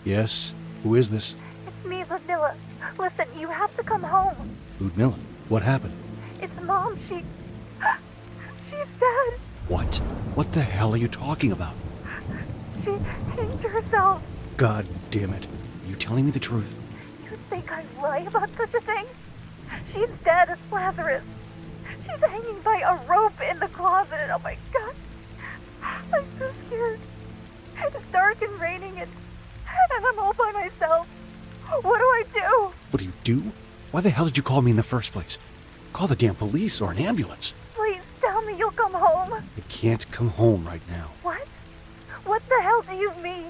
Yes? Who is this? It's me, Ludmilla. Listen, you have to come home. Ludmilla, what happened? It's Mom. She's dead. What? What the hell are you talking about? She hanged herself. God damn it. Are you telling me the truth? You think I'd lie about such a thing? She's dead as Lazarus. She's hanging by a rope in the closet, and oh my God. I'm so scared. It's dark and raining, and I'm all by myself. What do I do? What do you do? Why the hell did you call me in the first place? Call the damn police or an ambulance. Please tell me you'll come home. I can't come home right now. What? What the hell do you mean?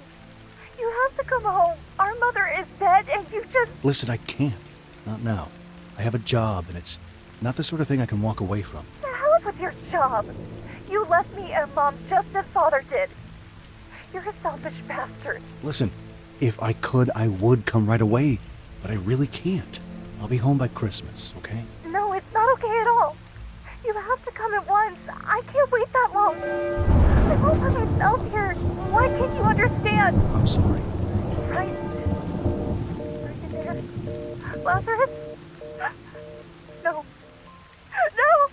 You have to come home. Our mother is dead, and you just... Listen, I can't. Not now. I have a job, and it's not the sort of thing I can walk away from. The hell with your job. You left me and Mom just as Father did. You're a selfish bastard. Listen, if I could, I would come right away, but I really can't. I'll be home by Christmas, okay? No, it's not okay at all. You have to come at once. I can't wait that long. I'm all by myself here. Why can't you understand? I'm sorry. Right. Are you there? Lazarus? No. No!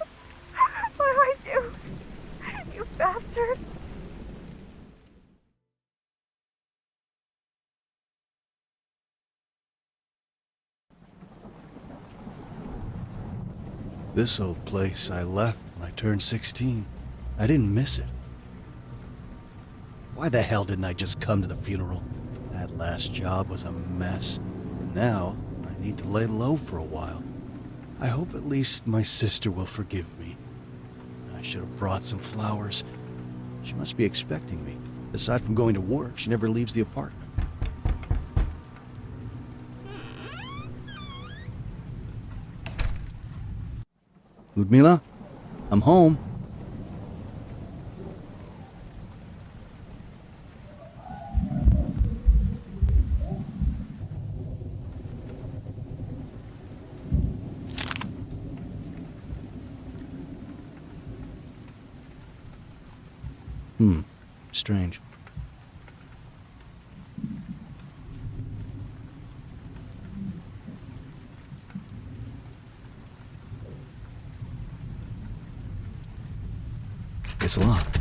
What do I do? You bastard. This old place I left when I turned 16. I didn't miss it. Why the hell didn't I just come to the funeral? That last job was a mess. And now I need to lay low for a while. I hope at least my sister will forgive me. I should have brought some flowers. She must be expecting me. Aside from going to work, she never leaves the apartment. Ludmilla, I'm home. Strange. It's locked.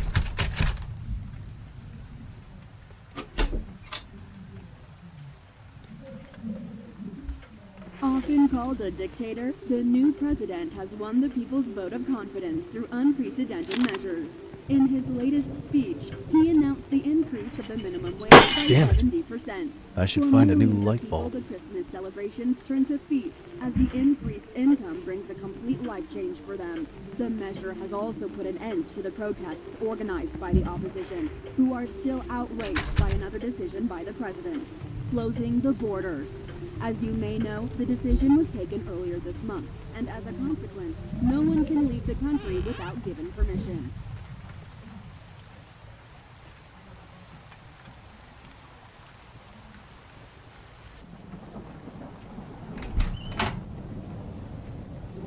Often called a dictator, the new president has won the people's vote of confidence through unprecedented measures. In his latest speech, he announced the increase of the minimum wage by 70%. I should find a new light bulb. The Christmas celebrations turn to feasts as the increased income brings a complete life change for them. The measure has also put an end to the protests organized by the opposition, who are still outraged by another decision by the president, closing the borders. As you may know, the decision was taken earlier this month, and as a consequence, no one can leave the country without given permission.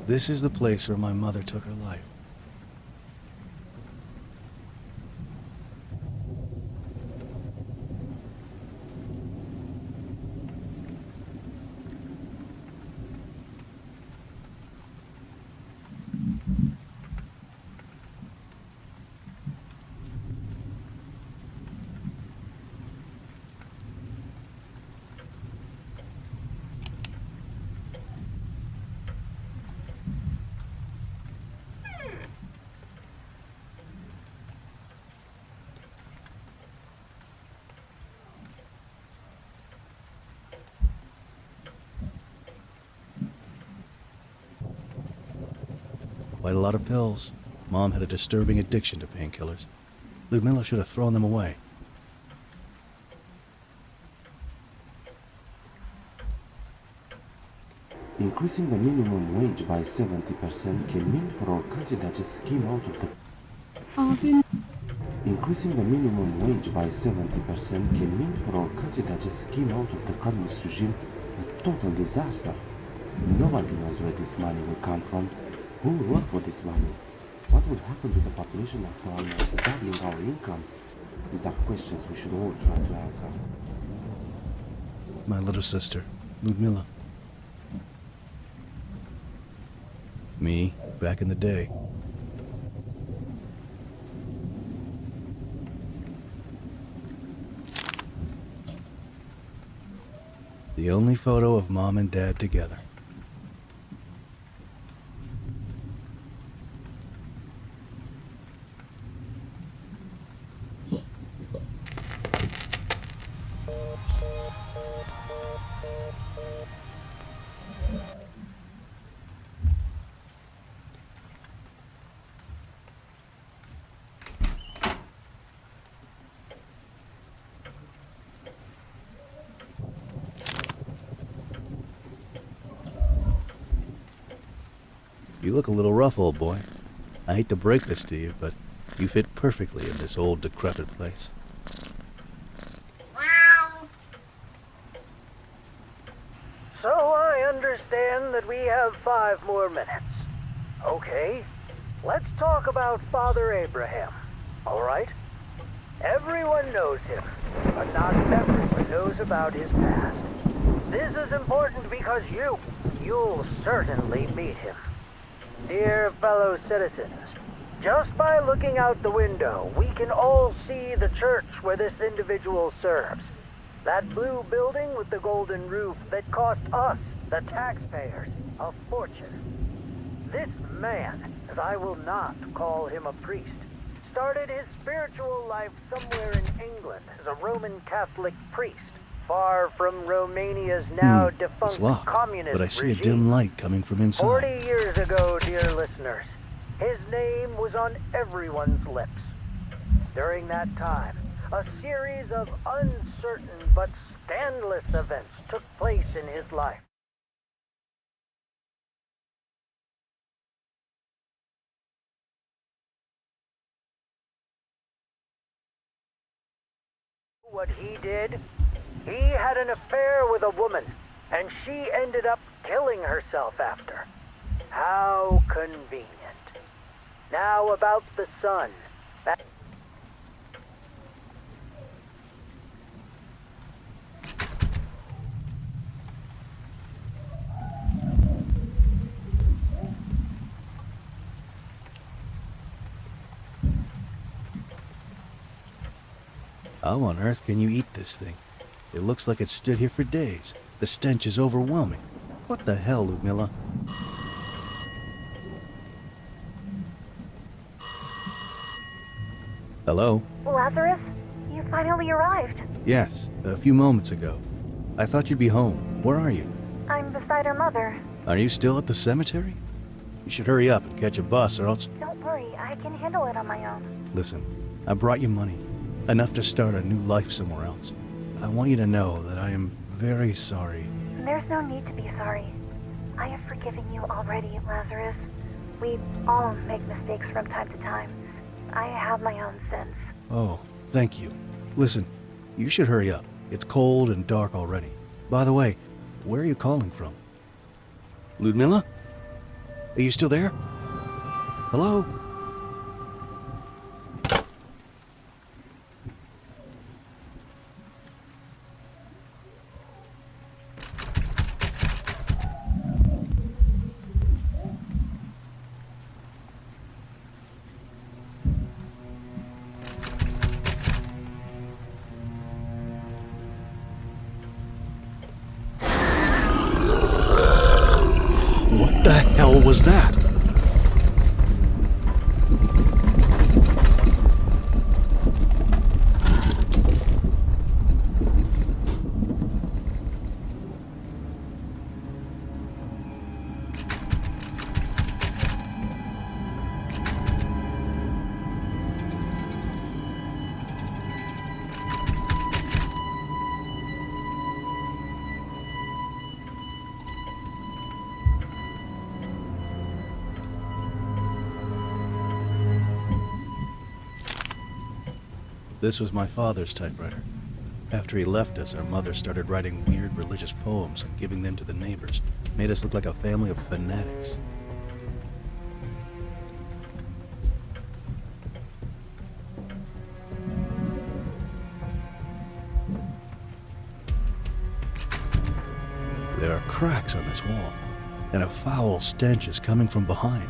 This is the place where my mother took her life. Quite a lot of pills. Mom had a disturbing addiction to painkillers. Ludmilla should have thrown them away. Increasing the minimum wage by 70% can mean for all candidates scheme out of the... Increasing the minimum wage by 70% can mean for all candidates scheme out of the communist regime a total disaster. Nobody knows where this money will come from. Who will work for this money? What would happen to the population after almost doubling our income? These are questions we should all try to answer. my little sister, Ludmila. Me, back in the day. The only photo of Mom and Dad together. You look a little rough, old boy. I hate to break this to you, but you fit perfectly in this old, decrepit place. So I understand that we have 5 more minutes. Okay, let's talk about Father Abraham, all right? Everyone knows him, but not everyone knows about his past. This is important because you'll certainly meet him. Dear fellow citizens, just by looking out the window, we can all see the church where this individual serves. That blue building with the golden roof that cost us, the taxpayers, a fortune. This man, as I will not call him a priest, started his spiritual life somewhere in England as a Roman Catholic priest, far from Romania's now It's defunct locked, communist but I see regime. a dim light coming from 40 inside. years ago, dear listeners, his name was on everyone's lips. During that time, a series of uncertain but scandalous events took place in his life. What he did? He had an affair with a woman, and she ended up killing herself after. How convenient. Now about the son. How on earth can you eat this thing? It looks like it's stood here for days. The stench is overwhelming. What the hell, Ludmila? Hello? Lazarus, you finally arrived. Yes, a few moments ago. I thought you'd be home. Where are you? I'm beside her mother. Are you still at the cemetery? You should hurry up and catch a bus or else... Don't worry, I can handle it on my own. Listen, I brought you money. Enough to start a new life somewhere else. I want you to know that I am very sorry. There's no need to be sorry. I have forgiven you already, Lazarus. We all make mistakes from time to time. I have my own sins. Oh, thank you. Listen, you should hurry up. It's cold and dark already. By the way, where are you calling from? Ludmila? Are you still there? Hello? What the hell was that? This was my father's typewriter. After he left us, our mother started writing weird religious poems and giving them to the neighbors. Made us look like a family of fanatics. There are cracks on this wall, and a foul stench is coming from behind.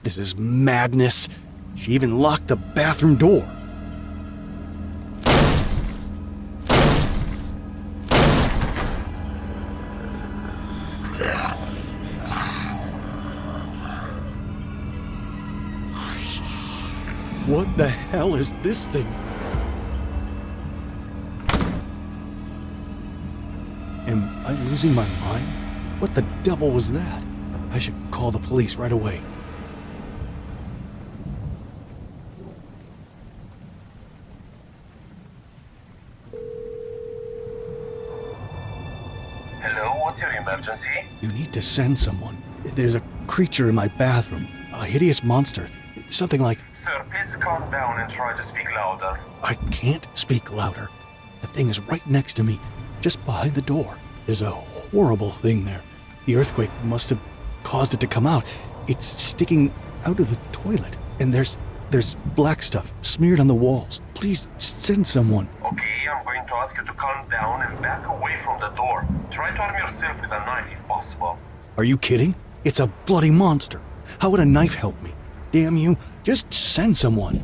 This is madness. She even locked the bathroom door. What the hell is this thing? Am I losing my mind? What the devil was that? I should call the police right away. Hello, what's your emergency? You need to send someone. There's a creature in my bathroom. A hideous monster. Something like... Sir, please calm down and try to speak louder. I can't speak louder. The thing is right next to me, just behind the door. There's a horrible thing there. The earthquake must have caused it to come out. It's sticking out of the toilet, and there's black stuff smeared on the walls. Please send someone. Okay, I'm going to ask you to calm down and back away from the door. Try to arm yourself with a knife if possible. Are you kidding? It's a bloody monster. How would a knife help me? Damn you, just send someone.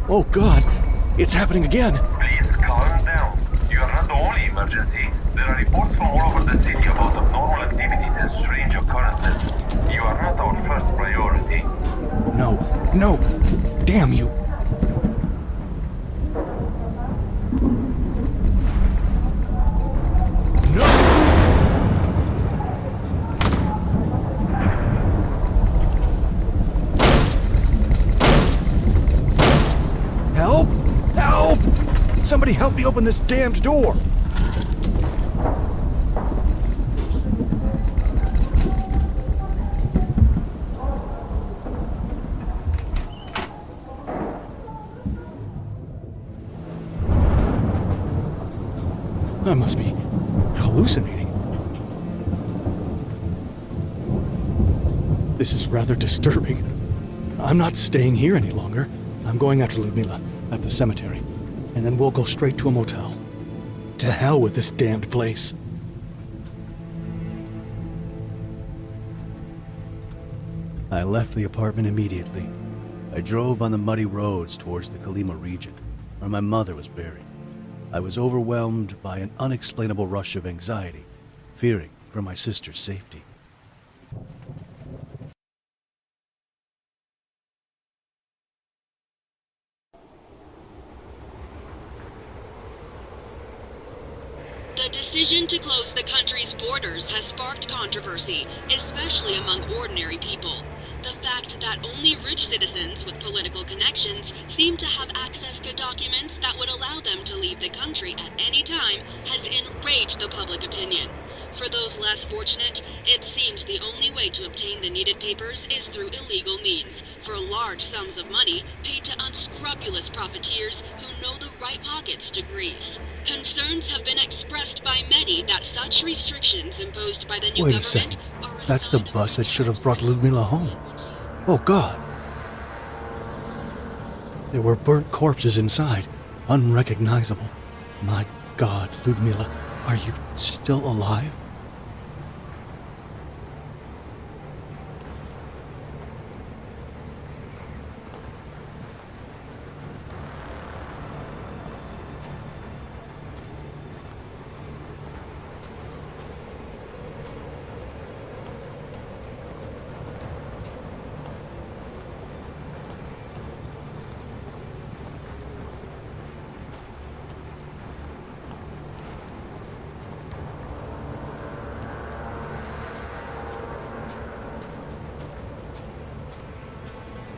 Oh God, it's happening again. Please calm down. You are not the only emergency. There are reports from all over the city about abnormal activities and strange occurrences. You are not our first priority. No, damn you. Help! Somebody help me open this damned door! I must be hallucinating. This is rather disturbing. I'm not staying here any longer. I'm going after Ludmila at the cemetery, and then we'll go straight to a motel. To hell with this damned place. I left the apartment immediately. I drove on the muddy roads towards the Kolyma region, where my mother was buried. I was overwhelmed by an unexplainable rush of anxiety, fearing for my sister's safety. The decision to close the country's borders has sparked controversy, especially among ordinary people. The fact that only rich citizens with political connections seem to have access to documents that would allow them to leave the country at any time has enraged the public opinion. For those less fortunate, it seems the only way to obtain the needed papers is through illegal means, for large sums of money paid to unscrupulous profiteers who know the right pockets to grease. Concerns have been expressed by many that such restrictions imposed by the new Wait a government second. are a That's the sign of bus that should have brought Ludmila home. Oh God. There were burnt corpses inside, unrecognizable. My God, Ludmila, are you still alive?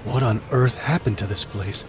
What on earth happened to this place?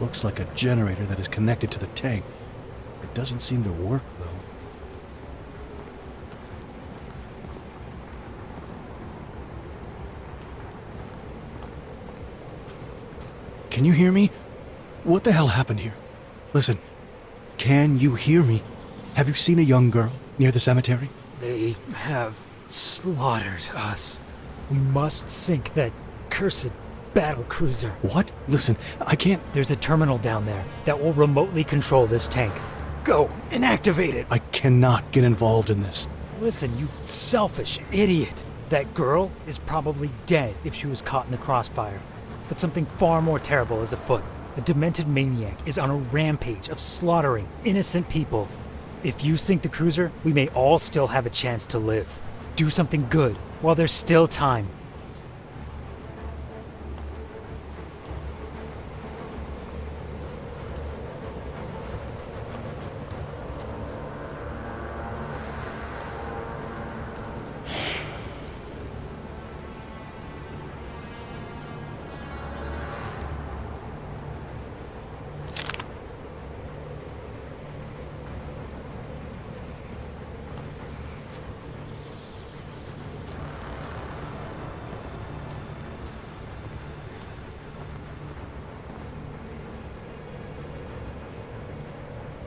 looks like a generator that is connected to the tank. It doesn't seem to work, though. Can you hear me? What the hell happened here? Listen, can you hear me? Have you seen a young girl near the cemetery? They have slaughtered us. We must sink that cursed battle cruiser. What? Listen, I can't... There's a terminal down there that will remotely control this tank. Go and activate it. I cannot get involved in this. Listen, you selfish idiot. That girl is probably dead if she was caught in the crossfire. But something far more terrible is afoot. A demented maniac is on a rampage of slaughtering innocent people. If you sink the cruiser, we may all still have a chance to live. Do something good while there's still time.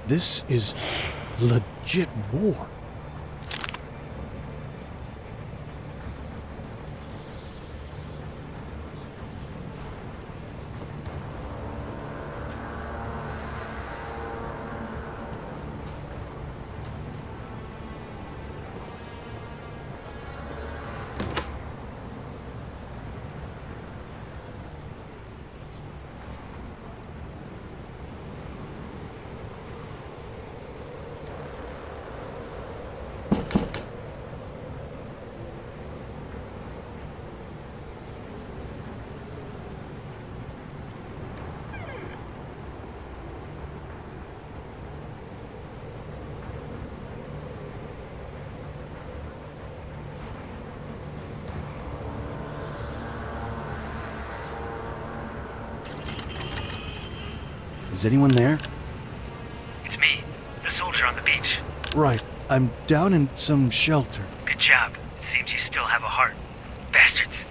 This is legit war. Is anyone there? It's me, the soldier on the beach. Right. I'm down in some shelter. Good job. It seems you still have a heart. Bastards.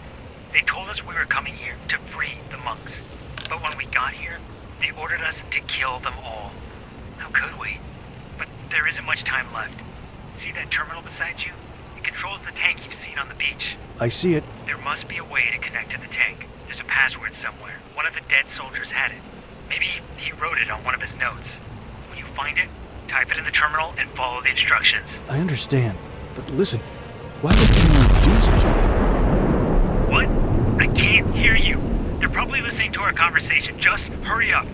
They told us we were coming here to free the monks. But when we got here, they ordered us to kill them all. How could we? But there isn't much time left. See that terminal beside you? It controls the tank you've seen on the beach. I see it. There must be a way to connect to the tank. There's a password somewhere. One of the dead soldiers had it. Maybe he wrote it on one of his notes. When you find it, type it in the terminal and follow the instructions. I understand. But listen, why would anyone do such a thing? What? I can't hear you. They're probably listening to our conversation. Just hurry up.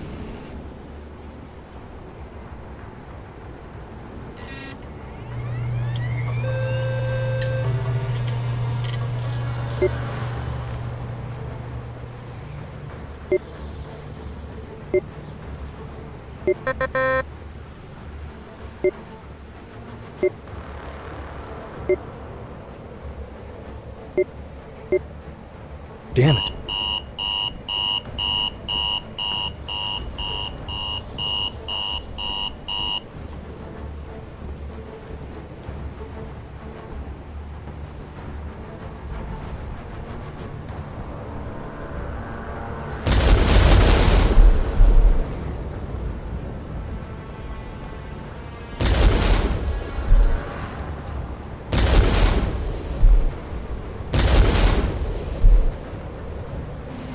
Damn it.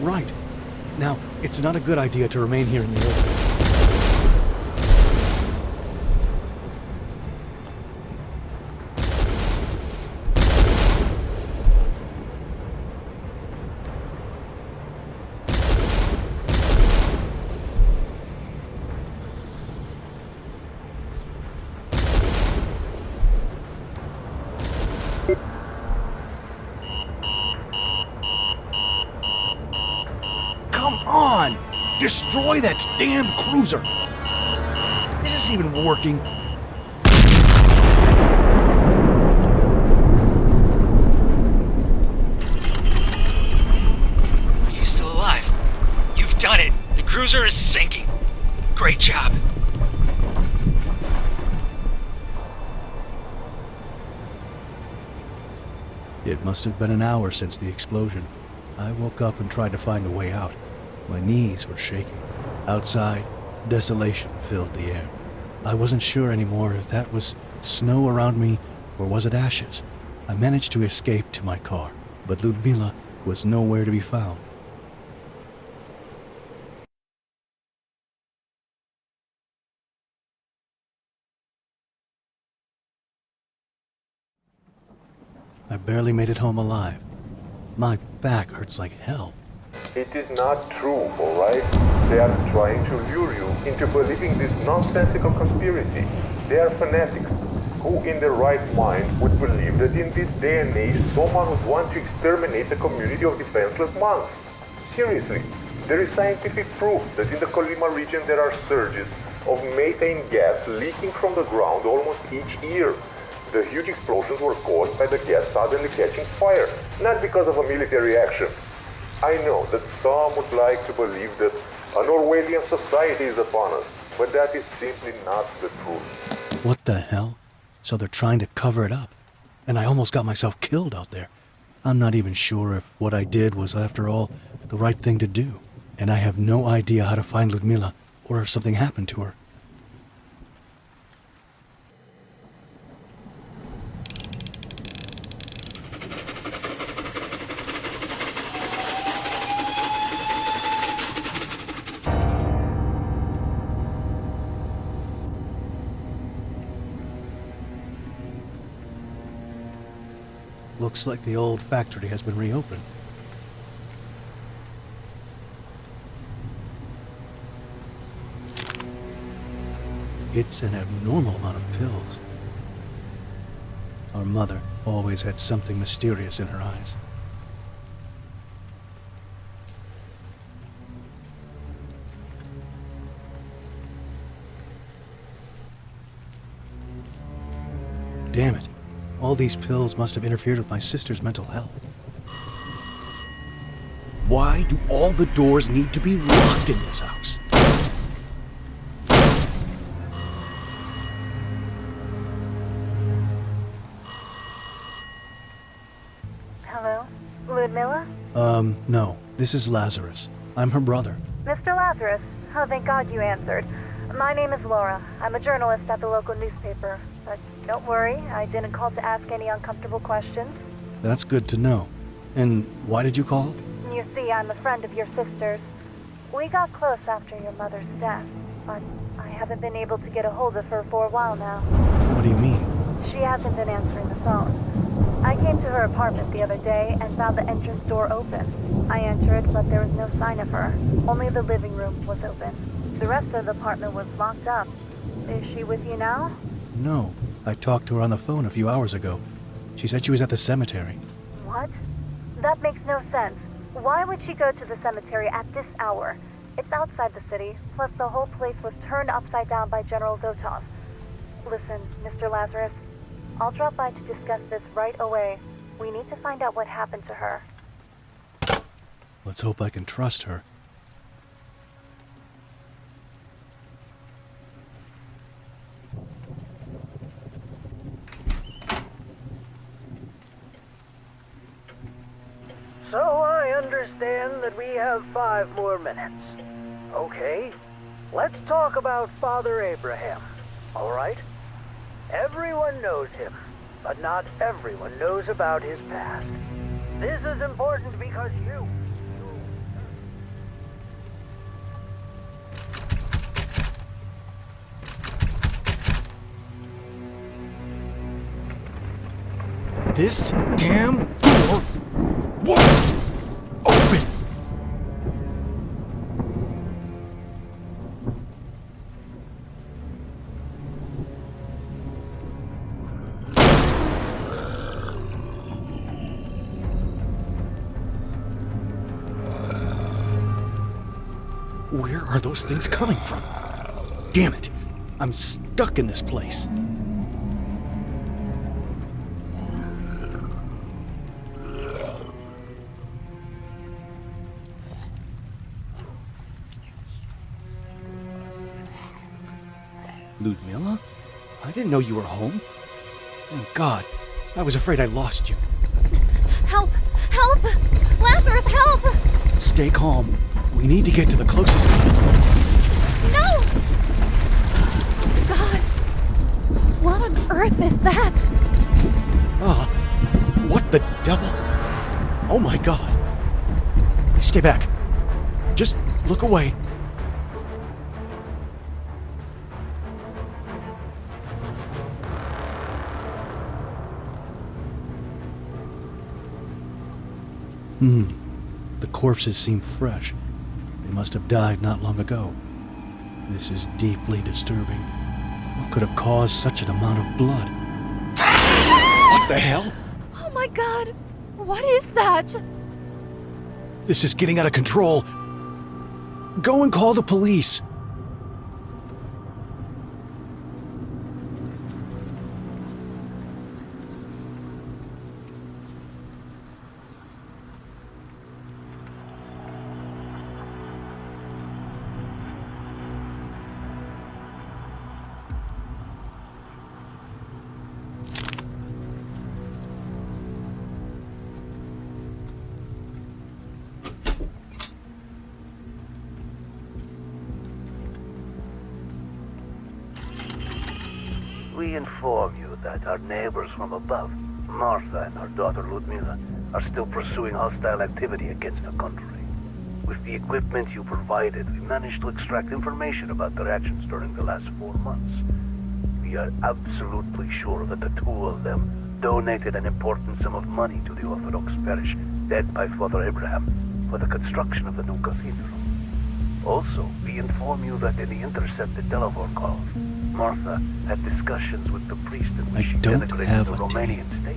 Right. Now, it's not a good idea to remain here in the open. Come on! Destroy that damn cruiser! Is this even working? Are you still alive? You've done it! The cruiser is sinking! Great job. It must have been an hour since the explosion. I woke up and tried to find a way out. My knees were shaking. Outside, desolation filled the air. I wasn't sure anymore if that was snow around me or was it ashes. I managed to escape to my car, but Ludmila was nowhere to be found. I barely made it home alive. My back hurts like hell. It is not true, alright? They are trying to lure you into believing this nonsensical conspiracy. They are fanatics. Who in their right mind would believe that in this day and age someone would want to exterminate a community of defenseless monks? Seriously, there is scientific proof that in the Colima region there are surges of methane gas leaking from the ground almost each year. The huge explosions were caused by the gas suddenly catching fire, not because of a military action. I know that some would like to believe that an Orwellian society is upon us, but that is simply not the truth. What the hell? So they're trying to cover it up. And I almost got myself killed out there. I'm not even sure if what I did was, after all, the right thing to do. And I have no idea how to find Ludmila or if something happened to her. Looks like the old factory has been reopened. It's an abnormal amount of pills. Our mother always had something mysterious in her eyes. Damn it. All these pills must have interfered with my sister's mental health. Why do all the doors need to be locked in this house? Hello? Ludmila? No. This is Lazarus. I'm her brother. Mr. Lazarus? Oh, thank God you answered. My name is Laura. I'm a journalist at the local newspaper. But don't worry, I didn't call to ask any uncomfortable questions. That's good to know. And why did you call? You see, I'm a friend of your sister's. We got close after your mother's death, but I haven't been able to get a hold of her for a while now. What do you mean? She hasn't been answering the phone. I came to her apartment the other day and found the entrance door open. I entered, but there was no sign of her. Only the living room was open. The rest of the apartment was locked up. Is she with you now? No. I talked to her on the phone a few hours ago. She said she was at the cemetery. What? That makes no sense. Why would she go to the cemetery at this hour? It's outside the city, plus the whole place was turned upside down by General Zotov. Listen, Mr. Lazarus, I'll drop by to discuss this right away. We need to find out what happened to her. Let's hope I can trust her. So I understand that we have 5 more minutes. Okay, let's talk about Father Abraham, all right? Everyone knows him, but not everyone knows about his past. This is important because you... This damn door won't open! Where are those things coming from? Damn it! I'm stuck in this place. Ludmilla? I didn't know you were home. Oh, God. I was afraid I lost you. Help! Help! Lazarus, help! Stay calm. We need to get to the closest... No! Oh, God. What on earth is that? What the devil? Oh, my God. Stay back. Just look away. The corpses seem fresh. They must have died not long ago. This is deeply disturbing. What could have caused such an amount of blood? What the hell? Oh my God! What is that? This is getting out of control. Go and call the police. We inform you that our neighbors from above, Martha and her daughter Ludmilla, are still pursuing hostile activity against the country. With the equipment you provided, we managed to extract information about their actions during the last 4 months. We are absolutely sure that the two of them donated an important sum of money to the Orthodox parish led by Father Abraham for the construction of the new cathedral. Also, we inform you that in the intercepted telephone calls, Martha had discussions with the priest in which she denigrated the Romanian state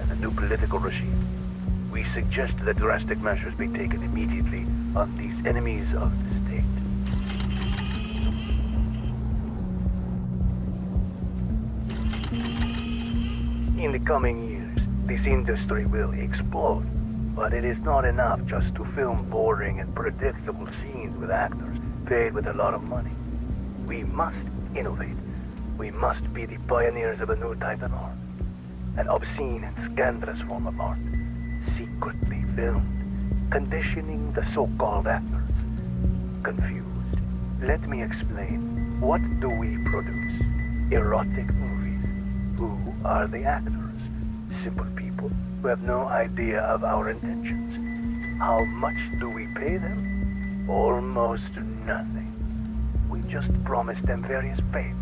and the new political regime. We suggest that drastic measures be taken immediately on these enemies of the state. In the coming years, this industry will explode, but it is not enough just to film boring and predictable scenes with actors paid with a lot of money. We must innovate. We must be the pioneers of a new type of art. An obscene and scandalous form of art, secretly filmed, conditioning the so-called actors. Confused? Let me explain. What do we produce? Erotic movies. Who are the actors? Simple people who have no idea of our intentions. How much do we pay them? Almost nothing. We just promise them various favors.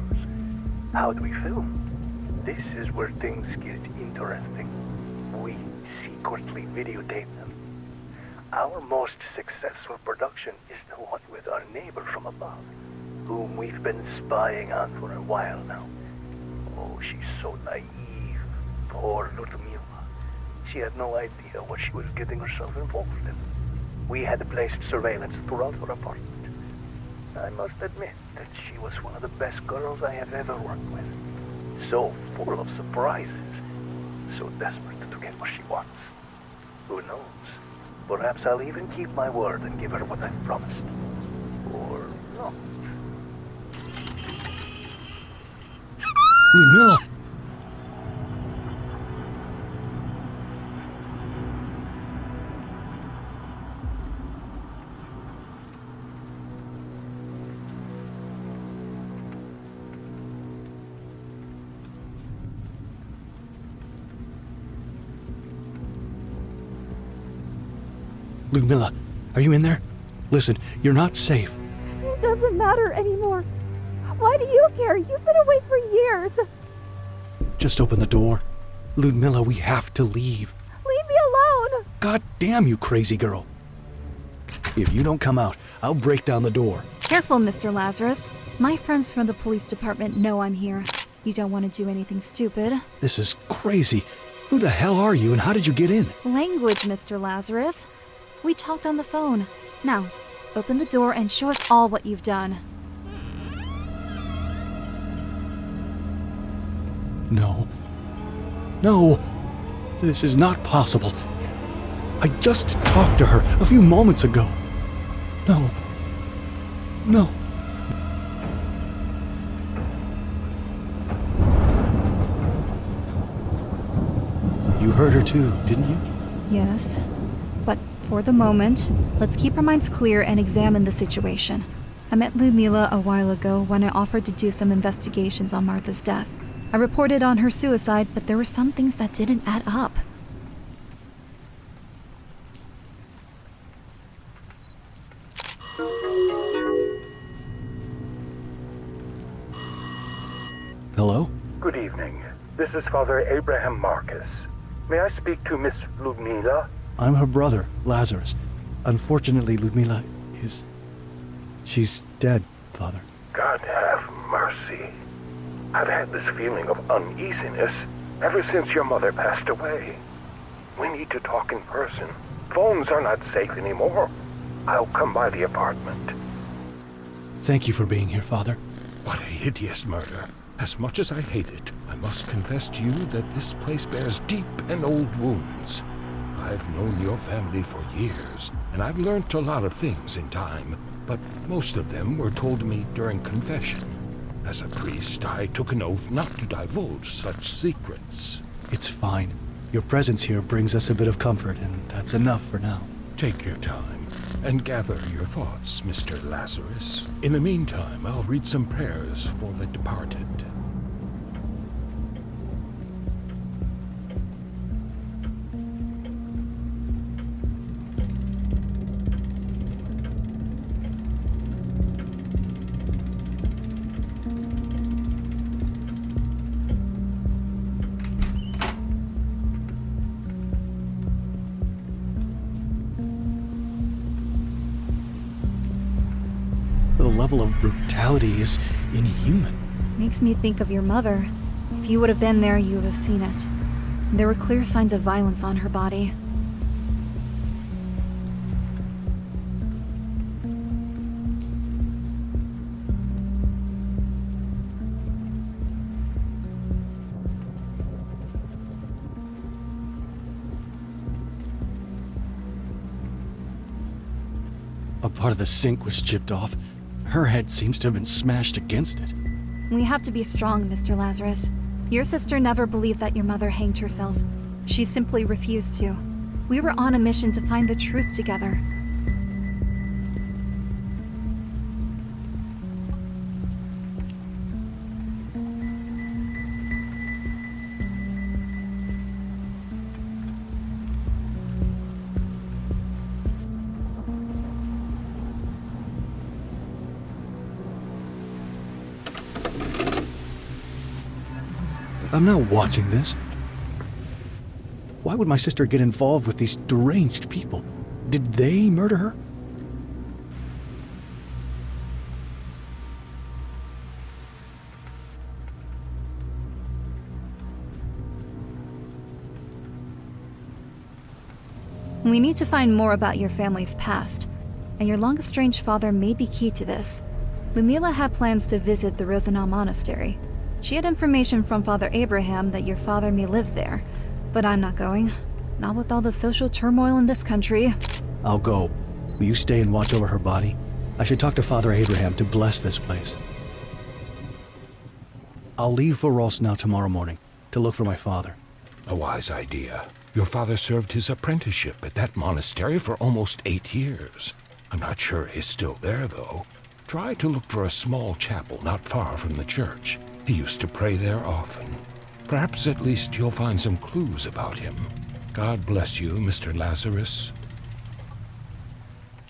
How do we film? This is where things get interesting. We secretly videotape them. Our most successful production is the one with our neighbor from above, whom we've been spying on for a while now. Oh, she's so naive. Poor little Mila. She had no idea what she was getting herself involved in. We had placed surveillance throughout her apartment. I must admit that she was one of the best girls I have ever worked with. So full of surprises. So desperate to get what she wants. Who knows? Perhaps I'll even keep my word and give her what I've promised. Or not. Ludmilla! Ludmilla, are you in there? Listen, you're not safe. It doesn't matter anymore. Why do you care? You've been away for years. Just open the door. Ludmilla, we have to leave. Leave me alone. God damn you, crazy girl. If you don't come out, I'll break down the door. Careful, Mr. Lazarus. My friends from the police department know I'm here. You don't want to do anything stupid. This is crazy. Who the hell are you and how did you get in? Language, Mr. Lazarus. We talked on the phone. Now, open the door and show us all what you've done. No. No. This is not possible. I just talked to her a few moments ago. No. No. You heard her too, didn't you? Yes. But for the moment, let's keep our minds clear and examine the situation. I met Ludmila a while ago when I offered to do some investigations on Martha's death. I reported on her suicide, but there were some things that didn't add up. Hello? Good evening. This is Father Abraham Marcus. May I speak to Miss Ludmila? I'm her brother, Lazarus. Unfortunately, Ludmila is... she's dead, Father. God have mercy. I've had this feeling of uneasiness ever since your mother passed away. We need to talk in person. Phones are not safe anymore. I'll come by the apartment. Thank you for being here, Father. What a hideous murder. As much as I hate it, I must confess to you that this place bears deep and old wounds. I've known your family for years, and I've learnt a lot of things in time, but most of them were told to me during confession. As a priest, I took an oath not to divulge such secrets. It's fine. Your presence here brings us a bit of comfort, and that's enough for now. Take your time and gather your thoughts, Mr. Lazarus. In the meantime, I'll read some prayers for the departed. The level of brutality is inhuman. Makes me think of your mother. If you would have been there, you would have seen it. There were clear signs of violence on her body. A part of the sink was chipped off. Her head seems to have been smashed against it. We have to be strong, Mr. Lazarus. Your sister never believed that your mother hanged herself. She simply refused to. We were on a mission to find the truth together. I'm not watching this. Why would my sister get involved with these deranged people? Did they murder her? We need to find more about your family's past, and your long-estranged father may be key to this. Ludmila had plans to visit the Rosenau Monastery. She had information from Father Abraham that your father may live there, but I'm not going. Not with all the social turmoil in this country. I'll go. Will you stay and watch over her body? I should talk to Father Abraham to bless this place. I'll leave for Rosenau tomorrow morning to look for my father. A wise idea. Your father served his apprenticeship at that monastery for almost 8 years. I'm not sure he's still there, though. Try to look for a small chapel not far from the church. He used to pray there often. Perhaps at least you'll find some clues about him. God bless you, Mr. Lazarus.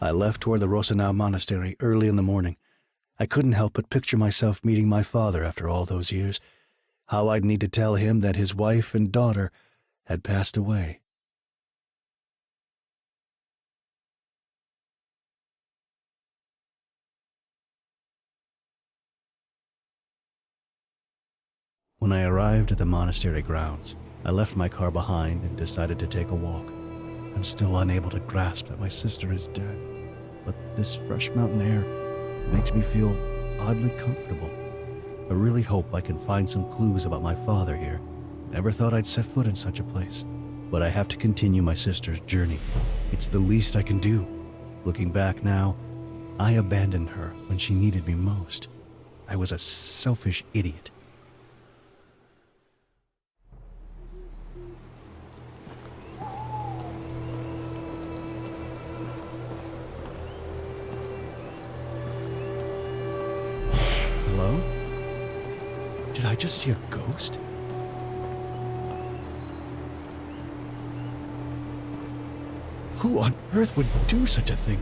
I left toward the Rosenau Monastery early in the morning. I couldn't help but picture myself meeting my father after all those years. How I'd need to tell him that his wife and daughter had passed away. When I arrived at the monastery grounds, I left my car behind and decided to take a walk. I'm still unable to grasp that my sister is dead, but this fresh mountain air makes me feel oddly comfortable. I really hope I can find some clues about my father here. Never thought I'd set foot in such a place, but I have to continue my sister's journey. It's the least I can do. Looking back now, I abandoned her when she needed me most. I was a selfish idiot. just see a ghost? Who on earth would do such a thing?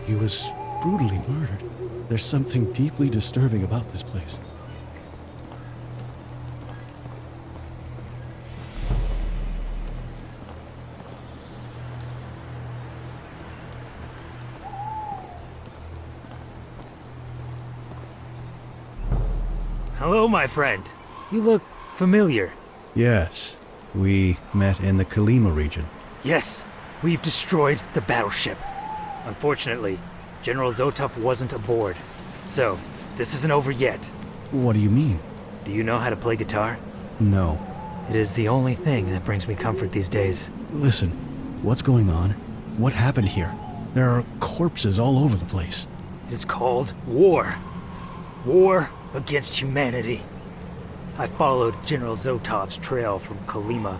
He was brutally murdered. There's something deeply disturbing about this place. Hello, my friend. You look familiar. Yes, we met in the Kolyma region. Yes, we've destroyed the battleship. Unfortunately, General Zotov wasn't aboard. So, this isn't over yet. What do you mean? Do you know how to play guitar? No. It is the only thing that brings me comfort these days. Listen, what's going on? What happened here? There are corpses all over the place. It is called war. War against humanity. I followed General Zotov's trail from Kolyma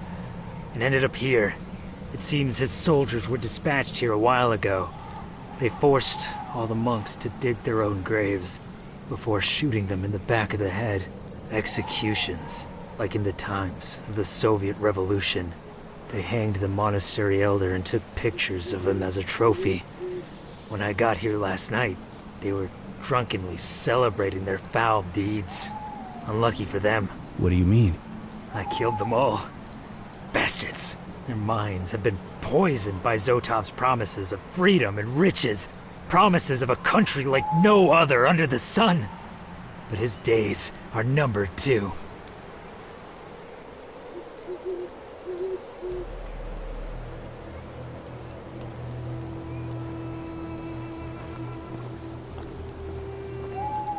and ended up here. It seems his soldiers were dispatched here a while ago. They forced all the monks to dig their own graves before shooting them in the back of the head. Executions, like in the times of the Soviet Revolution. They hanged the monastery elder and took pictures of him as a trophy. When I got here last night, they were drunkenly celebrating their foul deeds. Unlucky for them. What do you mean? I killed them all. Bastards. Their minds have been poisoned by Zotov's promises of freedom and riches. Promises of a country like no other under the sun. But his days are numbered too.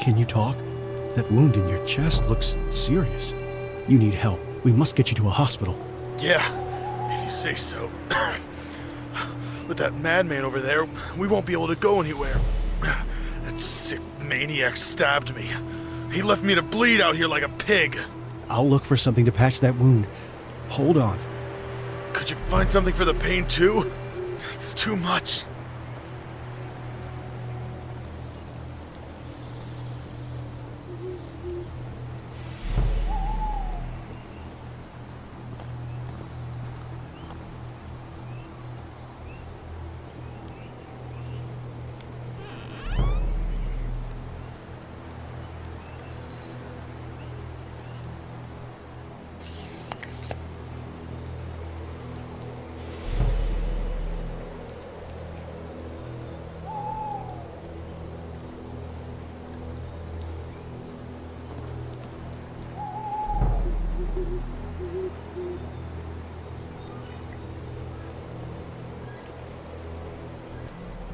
Can you talk? That wound in your chest looks serious. You need help. We must get you to a hospital. Yeah, if you say so. With that madman over there, we won't be able to go anywhere. That sick maniac stabbed me. He left me to bleed out here like a pig. I'll look for something to patch that wound. Hold on. Could you find something for the pain too? It's too much.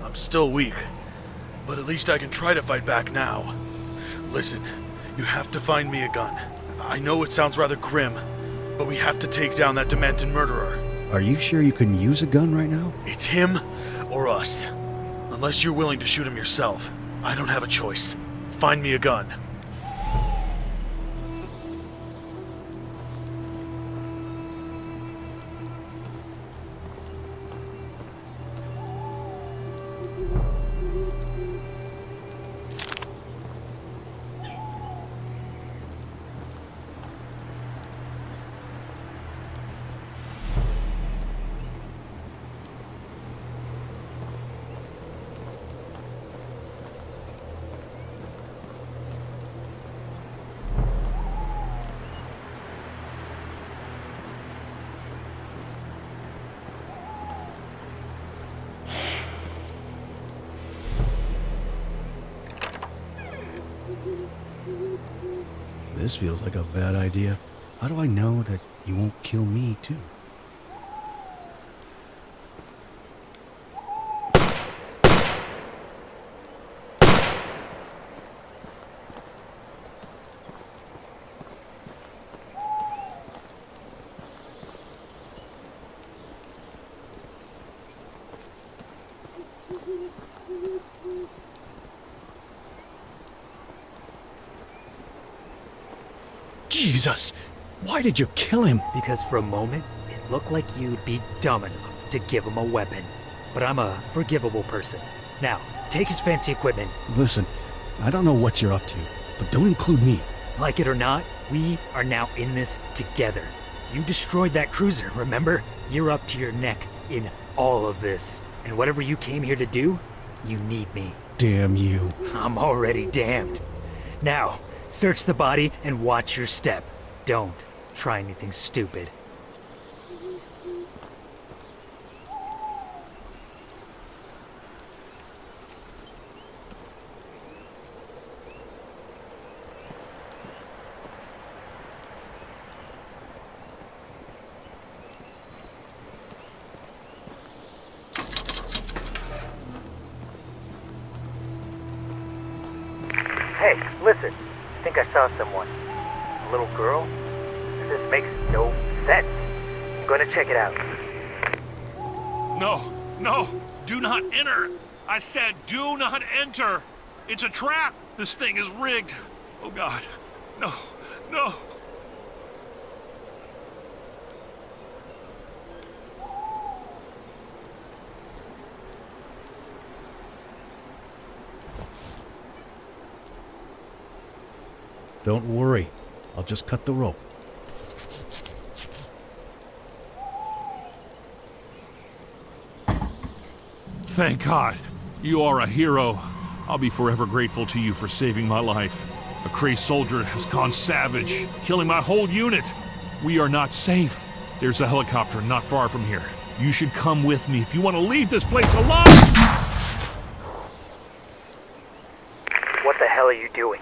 I'm still weak, but at least I can try to fight back now. Listen, you have to find me a gun. I know it sounds rather grim, but we have to take down that demented murderer. Are you sure you can use a gun right now? It's him or us. Unless you're willing to shoot him yourself, I don't have a choice. Find me a gun. This feels like a bad idea. How do I know that you won't kill me, too? Jesus! Why did you kill him? Because for a moment, it Look like you'd be dumb enough to give him a weapon. But I'm a forgivable person. Now, take his fancy equipment. Listen, I don't know what you're up to, but don't include me. Like it or not, we are now in this together. You destroyed that cruiser, remember? You're up to your neck in all of this. And whatever you came here to do, you need me. Damn you. I'm already damned. Now, search the body and watch your step. Don't try anything stupid. Hey, listen. I think I saw someone. A little girl? This makes no sense. I'm gonna check it out. No, no, do not enter. I said do not enter. It's a trap. This thing is rigged. Oh God, no, no. Don't worry. I'll just cut the rope. Thank God. You are a hero. I'll be forever grateful to you for saving my life. A crazed soldier has gone savage, killing my whole unit. We are not safe. There's a helicopter not far from here. You should come with me if you want to leave this place alive! What the hell are you doing?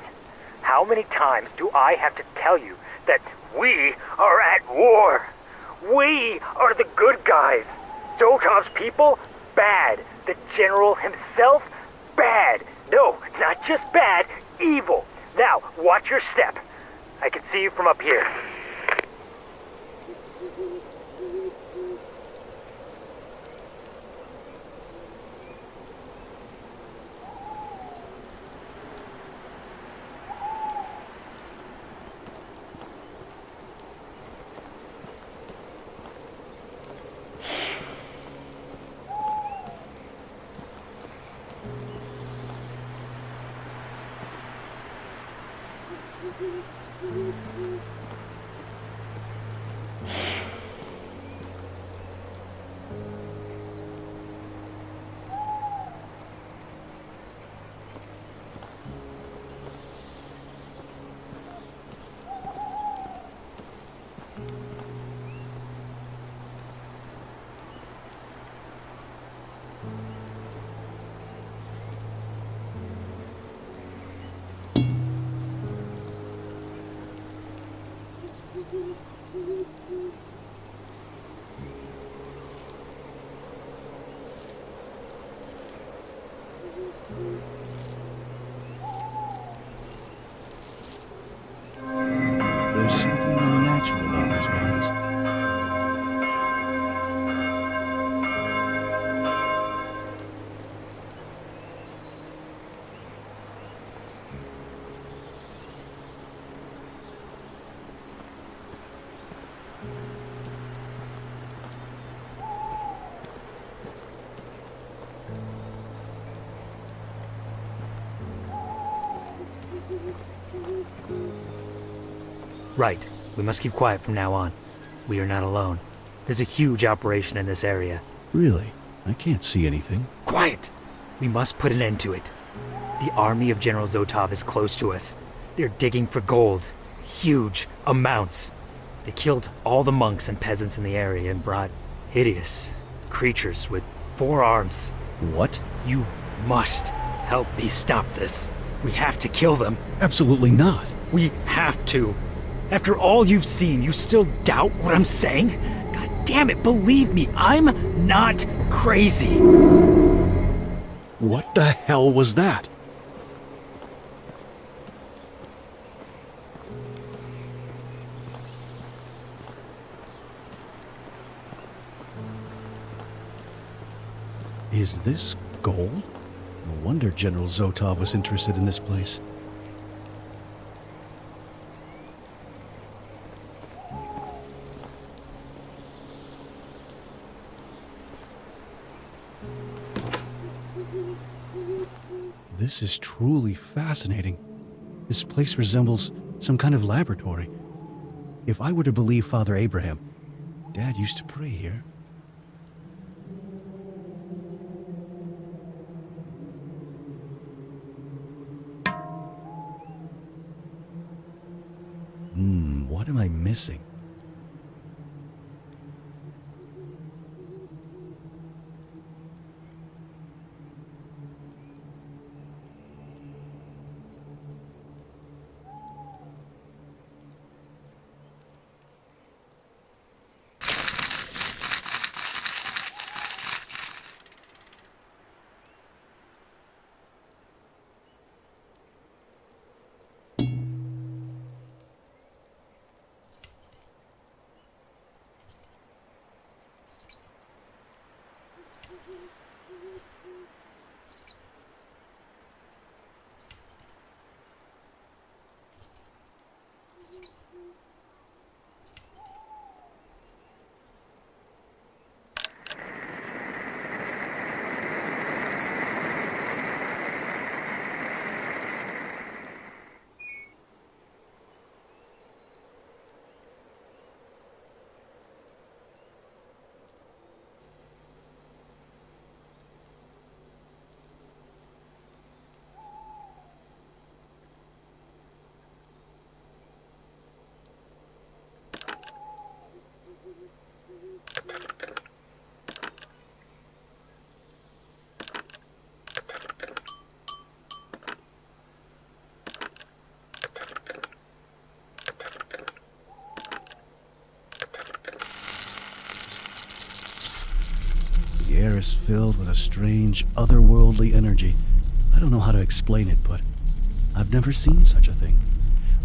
How many times do I have to tell you that we are at war? We are the good guys. Zotov's people, bad. The general himself, bad. No, not just bad, evil. Now, watch your step. I can see you from up here. There's something unnatural about these mines. Right. We must keep quiet from now on. We are not alone. There's a huge operation in this area. Really? I can't see anything. Quiet! We must put an end to it. The army of General Zotov is close to us. They're digging for gold. Huge amounts. They killed all the monks and peasants in the area and brought hideous creatures with 4 arms. What? You must help me stop this. We have to kill them. Absolutely not. We have to. After all you've seen, you still doubt what I'm saying? God damn it, believe me, I'm not crazy. What the hell was that? Is this gold? No wonder General Zotov was interested in this place. This is truly fascinating. This place resembles some kind of laboratory. If I were to believe Father Abraham, Dad used to pray here. What am I missing? The air is filled with a strange, otherworldly energy. I don't know how to explain it, but I've never seen such a thing.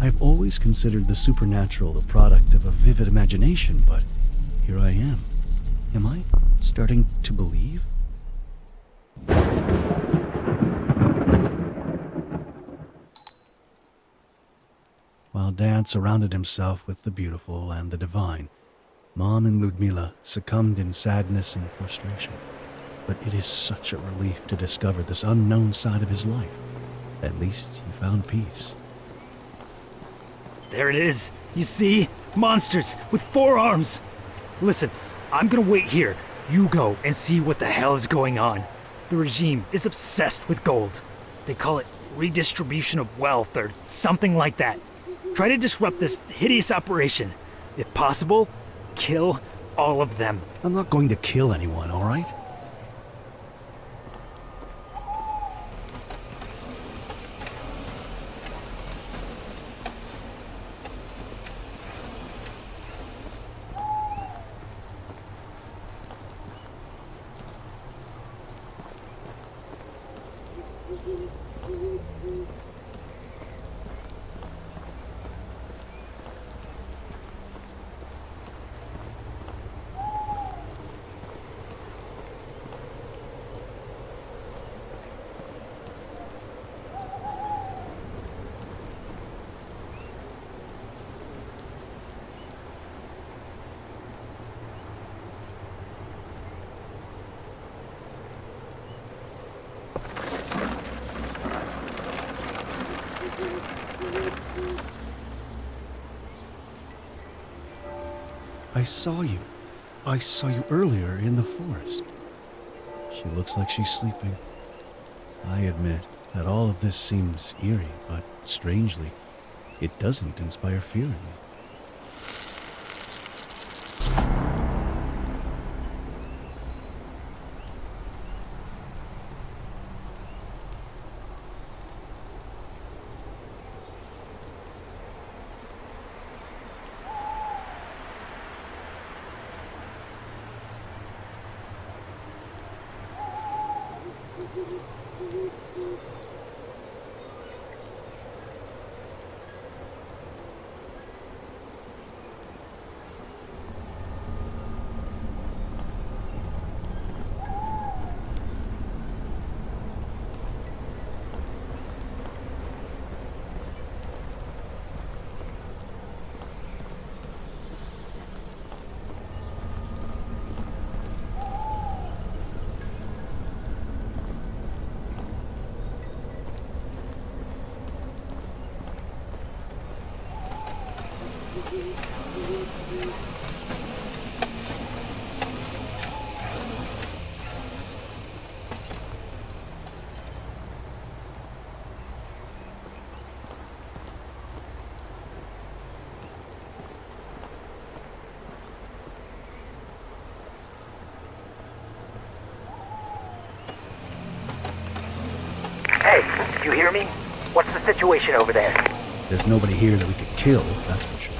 I've always considered the supernatural the product of a vivid imagination, but here I am. Am I starting to believe? While Dad surrounded himself with the beautiful and the divine, Mom and Ludmila succumbed in sadness and frustration. But it is such a relief to discover this unknown side of his life. At least he found peace. There it is. You see? Monsters with 4 arms. Listen, I'm gonna wait here. You go and see what the hell is going on. The regime is obsessed with gold. They call it redistribution of wealth or something like that. Try to disrupt this hideous operation. If possible, kill all of them. I'm not going to kill anyone, all right? I saw you earlier in the forest. She looks like she's sleeping. I admit that all of this seems eerie, but strangely, it doesn't inspire fear in me. Hey, you hear me? What's the situation over there? There's nobody here that we could kill, that's for sure.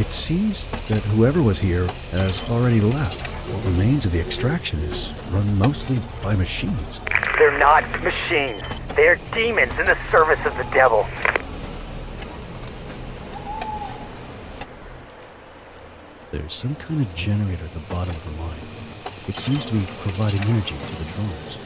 It seems that whoever was here has already left. What remains of the extraction is run mostly by machines. They're not machines. They're demons in the service of the devil. There's some kind of generator at the bottom of the mine. It seems to be providing energy to the drones.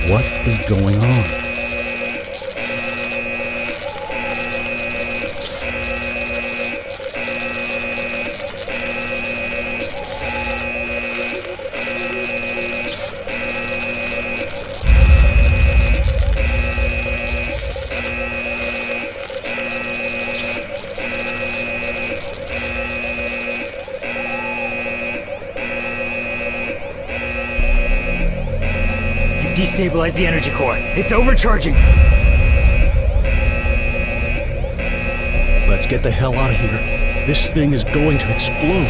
What is going on? Destabilize the energy core. It's overcharging. Let's get the hell out of here. This thing is going to explode.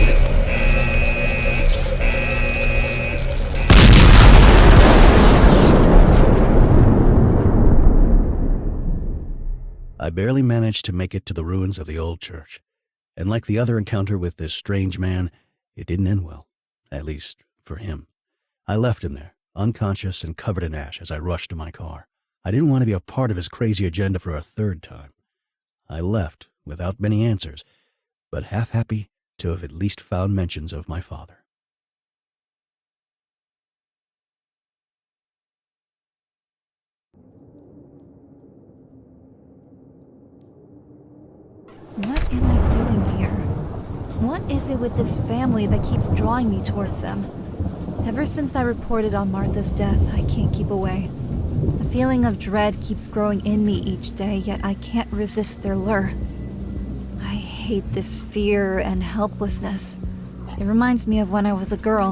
I barely managed to make it to the ruins of the old church. And like the other encounter with this strange man, it didn't end well. At least, for him. I left him there, unconscious and covered in ash as I rushed to my car. I didn't want to be a part of his crazy agenda for a third time. I left without many answers, but half happy to have at least found mentions of my father. What am I doing here? What is it with this family that keeps drawing me towards them? Ever since I reported on Martha's death, I can't keep away. A feeling of dread keeps growing in me each day, yet I can't resist their lure. I hate this fear and helplessness. It reminds me of when I was a girl.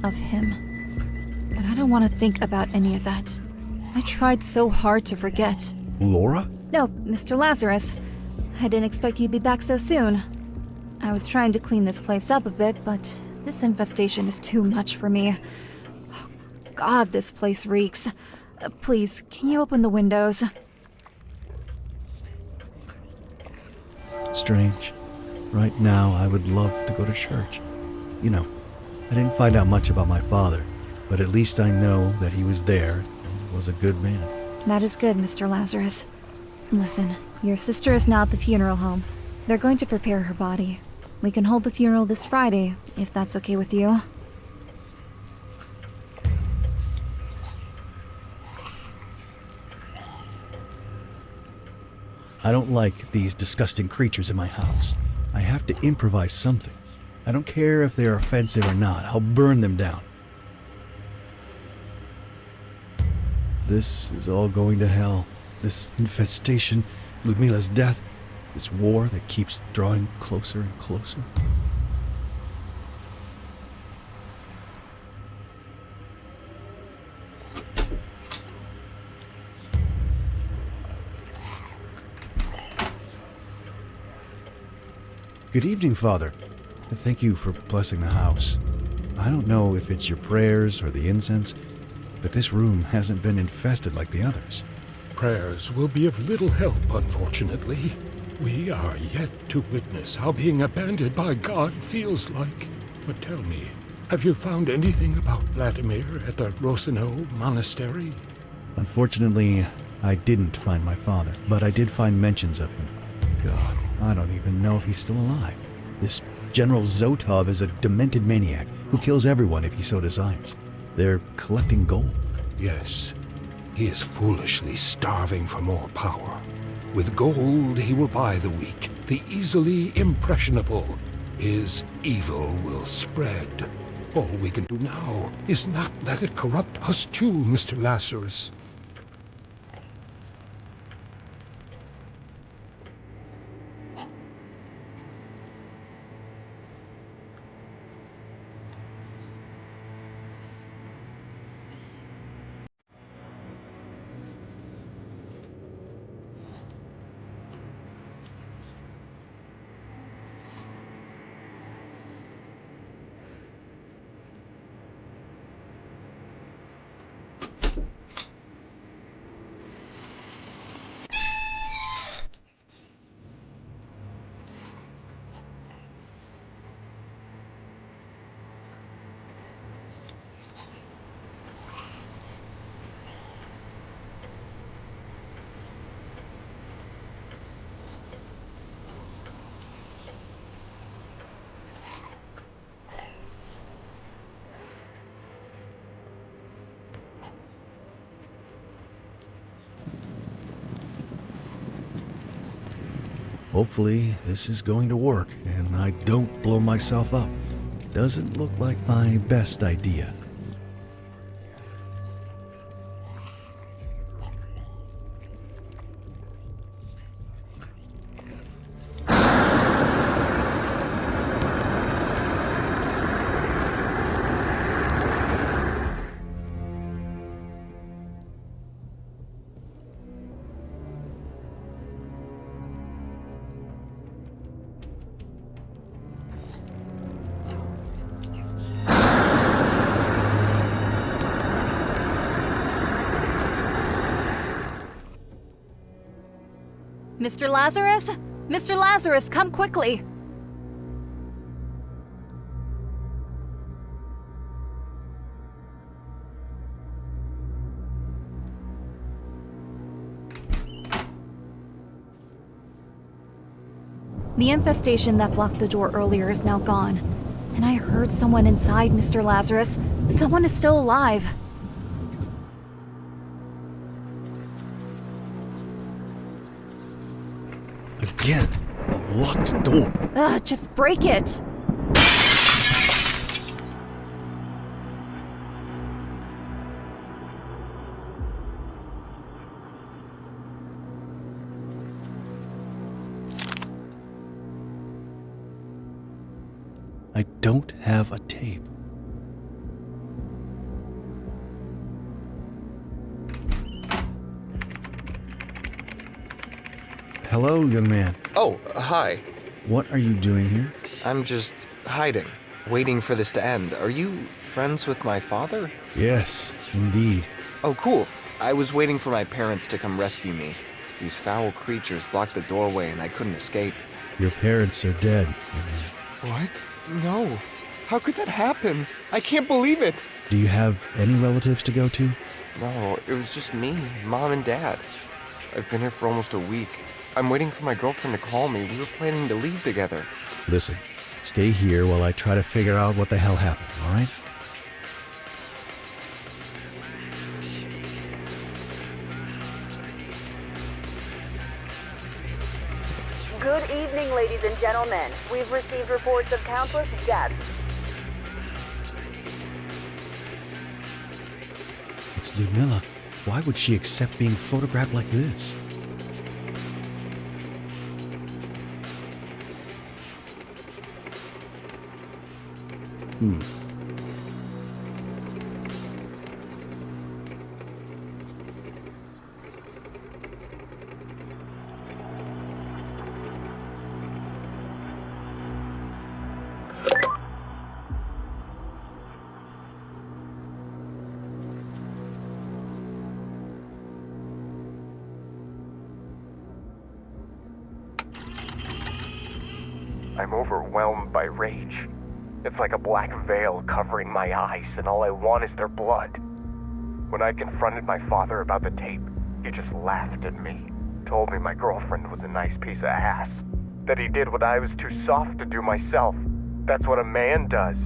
Of him. But I don't want to think about any of that. I tried so hard to forget. Laura? No, Mr. Lazarus. I didn't expect you'd be back so soon. I was trying to clean this place up a bit, but this infestation is too much for me. Oh, God, this place reeks. Please, can you open the windows? Strange. Right now, I would love to go to church. You know, I didn't find out much about my father, but at least I know that he was there and was a good man. That is good, Mr. Lazarus. Listen, your sister is now at the funeral home. They're going to prepare her body. We can hold the funeral this Friday, if that's okay with you. I don't like these disgusting creatures in my house. I have to improvise something. I don't care if they're offensive or not. I'll burn them down. This is all going to hell. This infestation, Ludmila's death, this war that keeps drawing closer and closer. Good evening, Father. Thank you for blessing the house. I don't know if it's your prayers or the incense, but this room hasn't been infested like the others. Prayers will be of little help, unfortunately. We are yet to witness how being abandoned by God feels like. But tell me, have you found anything about Vladimir at the Rosenau Monastery? Unfortunately, I didn't find my father, but I did find mentions of him. God, I don't even know if he's still alive. This General Zotov is a demented maniac who kills everyone if he so desires. They're collecting gold. Yes, he is foolishly starving for more power. With gold, he will buy the weak, the easily impressionable. His evil will spread. All we can do now is not let it corrupt us too, Mr. Lazarus. Hopefully, this is going to work and I don't blow myself up. Doesn't look like my best idea. Mr. Lazarus? Mr. Lazarus, come quickly! The infestation that blocked the door earlier is now gone. And I heard someone inside, Mr. Lazarus. Someone is still alive. Again, a locked door. Ugh, just break it! I don't have a tape. Hello, young man. Oh, hi. What are you doing here? I'm just hiding, waiting for this to end. Are you friends with my father? Yes, indeed. Oh, cool. I was waiting for my parents to come rescue me. These foul creatures blocked the doorway and I couldn't escape. Your parents are dead. What? No. How could that happen? I can't believe it. Do you have any relatives to go to? No, it was just me, Mom and Dad. I've been here for almost a week. I'm waiting for my girlfriend to call me. We were planning to leave together. Listen, stay here while I try to figure out what the hell happened, all right? Good evening, ladies and gentlemen. We've received reports of countless deaths. It's Ludmilla. Why would she accept being photographed like this? I'm overwhelmed by rage. It's like a black veil covering my eyes, and all I want is their blood. When I confronted my father about the tape, he just laughed at me, told me my girlfriend was a nice piece of ass, that he did what I was too soft to do myself. That's what a man does.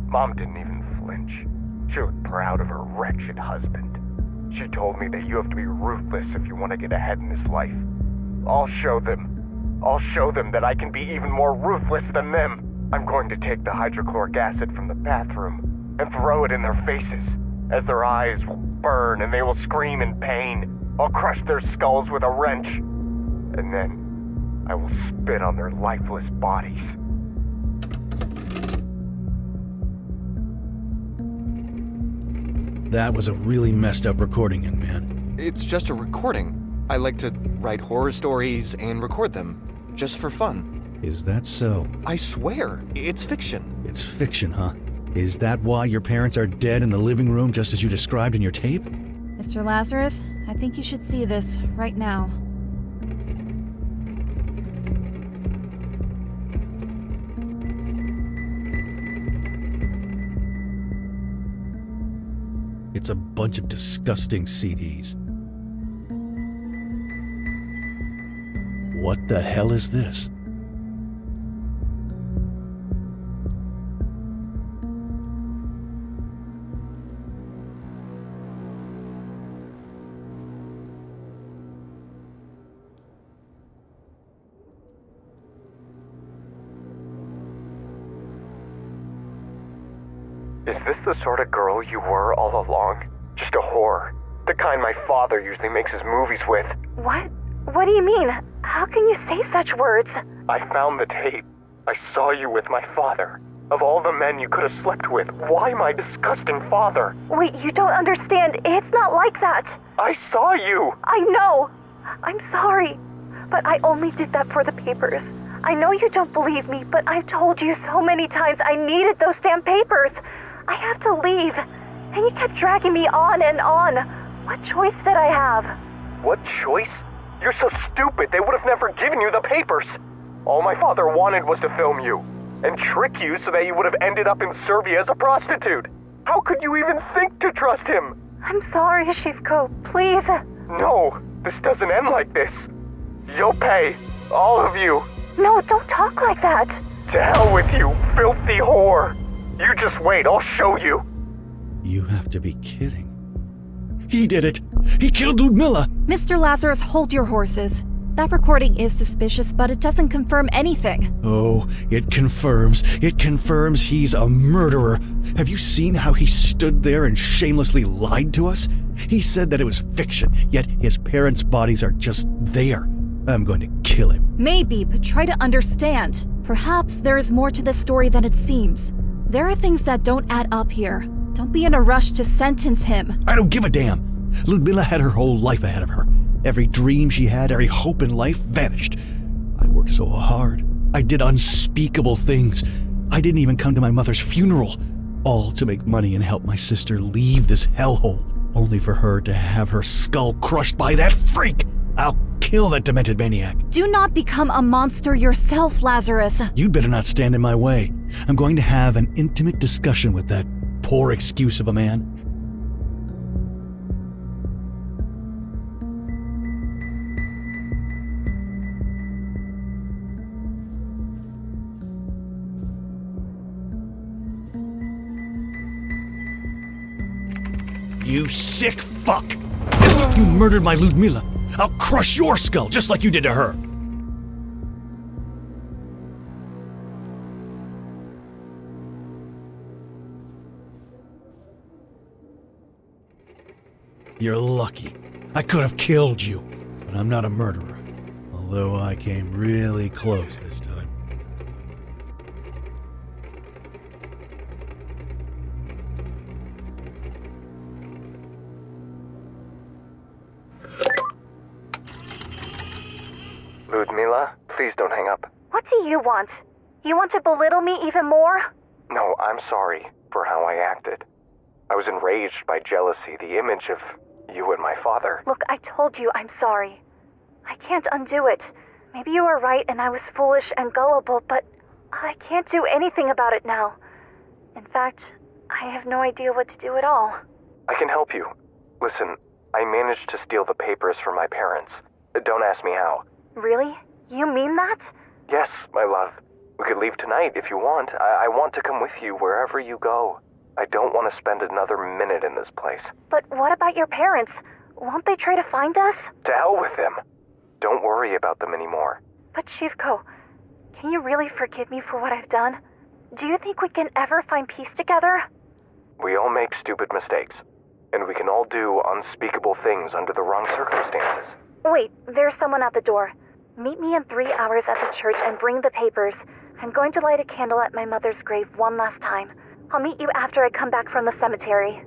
Mom didn't even flinch. She looked proud of her wretched husband. She told me that you have to be ruthless if you want to get ahead in this life. I'll show them. I'll show them that I can be even more ruthless than them. I'm going to take the hydrochloric acid from the bathroom and throw it in their faces. As their eyes will burn and they will scream in pain, I'll crush their skulls with a wrench. And then I will spit on their lifeless bodies. That was a really messed up recording, young man. It's just a recording. I like to write horror stories and record them, just for fun. Is that so? I swear, it's fiction. It's fiction, huh? Is that why your parents are dead in the living room just as you described in your tape? Mr. Lazarus, I think you should see this right now. It's a bunch of disgusting CDs. What the hell is this? Is this the sort of girl you were all along? Just a whore? The kind my father usually makes his movies with? What? What do you mean? How can you say such words? I found the tape. I saw you with my father. Of all the men you could have slept with, why my disgusting father? Wait, you don't understand. It's not like that. I saw you! I know. I'm sorry. But I only did that for the papers. I know you don't believe me, but I've told you so many times I needed those damn papers. I have to leave. And you kept dragging me on and on. What choice did I have? What choice? You're so stupid, they would have never given you the papers. All my father wanted was to film you, and trick you so that you would have ended up in Serbia as a prostitute. How could you even think to trust him? I'm sorry, Shivko. Please. No, this doesn't end like this. You'll pay. All of you. No, don't talk like that. To hell with you, filthy whore. You just wait, I'll show you. You have to be kidding. He did it! He killed Ludmilla! Mr. Lazarus, hold your horses. That recording is suspicious, but it doesn't confirm anything. Oh, it confirms he's a murderer. Have you seen how he stood there and shamelessly lied to us? He said that it was fiction, yet his parents' bodies are just there. I'm going to kill him. Maybe, but try to understand. Perhaps there is more to this story than it seems. There are things that don't add up here. Don't be in a rush to sentence him. I don't give a damn. Ludmilla had her whole life ahead of her. Every dream she had, every hope in life vanished. I worked so hard. I did unspeakable things. I didn't even come to my mother's funeral. All to make money and help my sister leave this hellhole. Only for her to have her skull crushed by that freak. I'll kill that demented maniac. Do not become a monster yourself, Lazarus. You'd better not stand in my way. I'm going to have an intimate discussion with that poor excuse of a man. You sick fuck! You murdered my Ludmilla. I'll crush your skull just like you did to her. You're lucky. I could have killed you, but I'm not a murderer. Although I came really close this time. Ludmilla, please don't hang up. What do you want? You want to belittle me even more? No, I'm sorry for how I acted. I was enraged by jealousy, the image of you and my father. Look, I told you I'm sorry. I can't undo it. Maybe you were right and I was foolish and gullible, but I can't do anything about it now. In fact, I have no idea what to do at all. I can help you. Listen, I managed to steal the papers from my parents. Don't ask me how. Really? You mean that? Yes, my love. We could leave tonight if you want. I want to come with you wherever you go. I don't want to spend another minute in this place. But what about your parents? Won't they try to find us? To hell with them. Don't worry about them anymore. But Shivko, can you really forgive me for what I've done? Do you think we can ever find peace together? We all make stupid mistakes. And we can all do unspeakable things under the wrong circumstances. Wait, there's someone at the door. Meet me in 3 hours at the church and bring the papers. I'm going to light a candle at my mother's grave one last time. I'll meet you after I come back from the cemetery.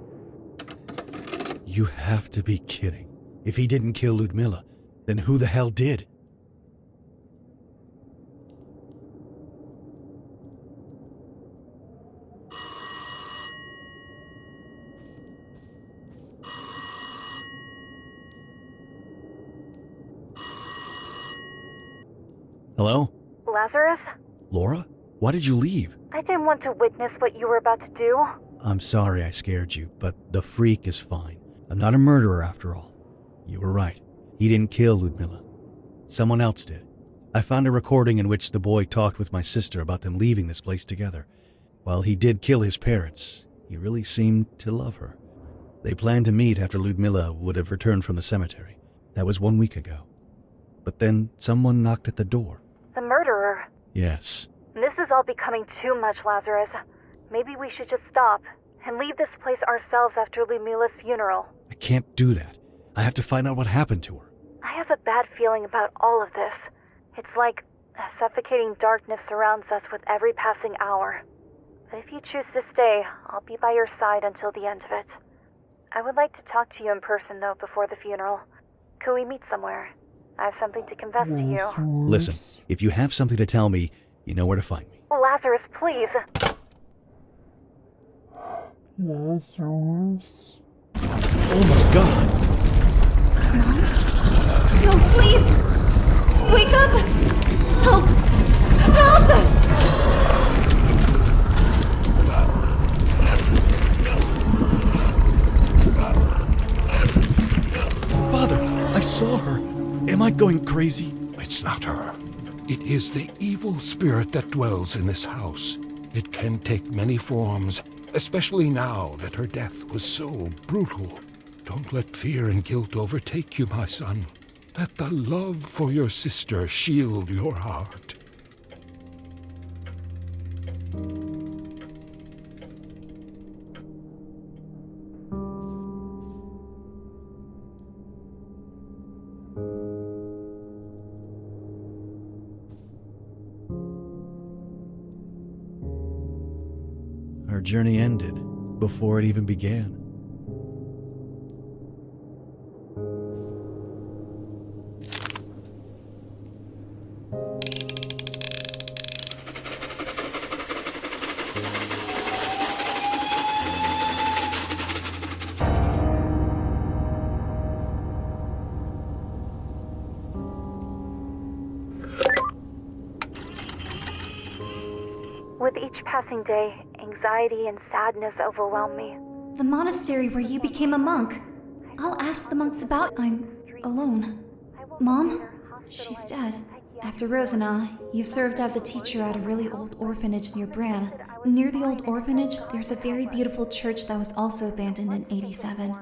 You have to be kidding. If he didn't kill Ludmila, then who the hell did? Hello? Lazarus? Laura? Why did you leave? I didn't want to witness what you were about to do. I'm sorry I scared you, but the freak is fine. I'm not a murderer after all. You were right. He didn't kill Ludmila. Someone else did. I found a recording in which the boy talked with my sister about them leaving this place together. While he did kill his parents, he really seemed to love her. They planned to meet after Ludmila would have returned from the cemetery. That was 1 week ago. But then someone knocked at the door. The murderer? Yes. This is all becoming too much, Lazarus. Maybe we should just stop and leave this place ourselves after Ludmila's funeral. I can't do that. I have to find out what happened to her. I have a bad feeling about all of this. It's like a suffocating darkness surrounds us with every passing hour. But if you choose to stay, I'll be by your side until the end of it. I would like to talk to you in person, though, before the funeral. Could we meet somewhere? I have something to confess to you. Listen, if you have something to tell me, you know where to find me. Lazarus, please. Lazarus. Oh my God! No, please! Wake up! Help! Help! Father, I saw her. Am I going crazy? It's not her. It is the evil spirit that dwells in this house. It can take many forms, especially now that her death was so brutal. Don't let fear and guilt overtake you, my son. Let the love for your sister shield your heart. Our journey ended before it even began. With each passing day, anxiety and sadness overwhelm me. The monastery where you became a monk. I'll ask the monks about. I'm alone. Mom? She's dead. After Rosana, you served as a teacher at a really old orphanage near Bran. Near the old orphanage, there's a very beautiful church that was also abandoned in 87.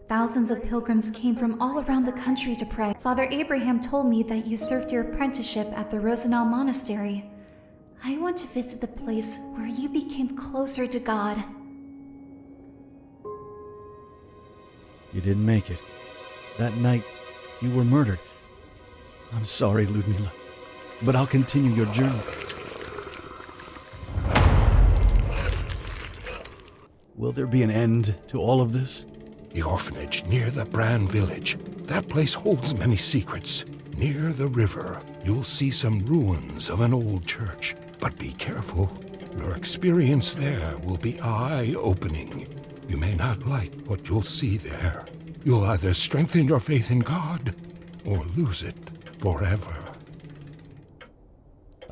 Thousands of pilgrims came from all around the country to pray. Father Abraham told me that you served your apprenticeship at the Rosana Monastery. I want to visit the place where you became closer to God. You didn't make it. That night, you were murdered. I'm sorry, Ludmila, but I'll continue your journey. Will there be an end to all of this? The orphanage near the Bran village. That place holds many secrets. Near the river, you'll see some ruins of an old church. But be careful. Your experience there will be eye-opening. You may not like what you'll see there. You'll either strengthen your faith in God or lose it forever.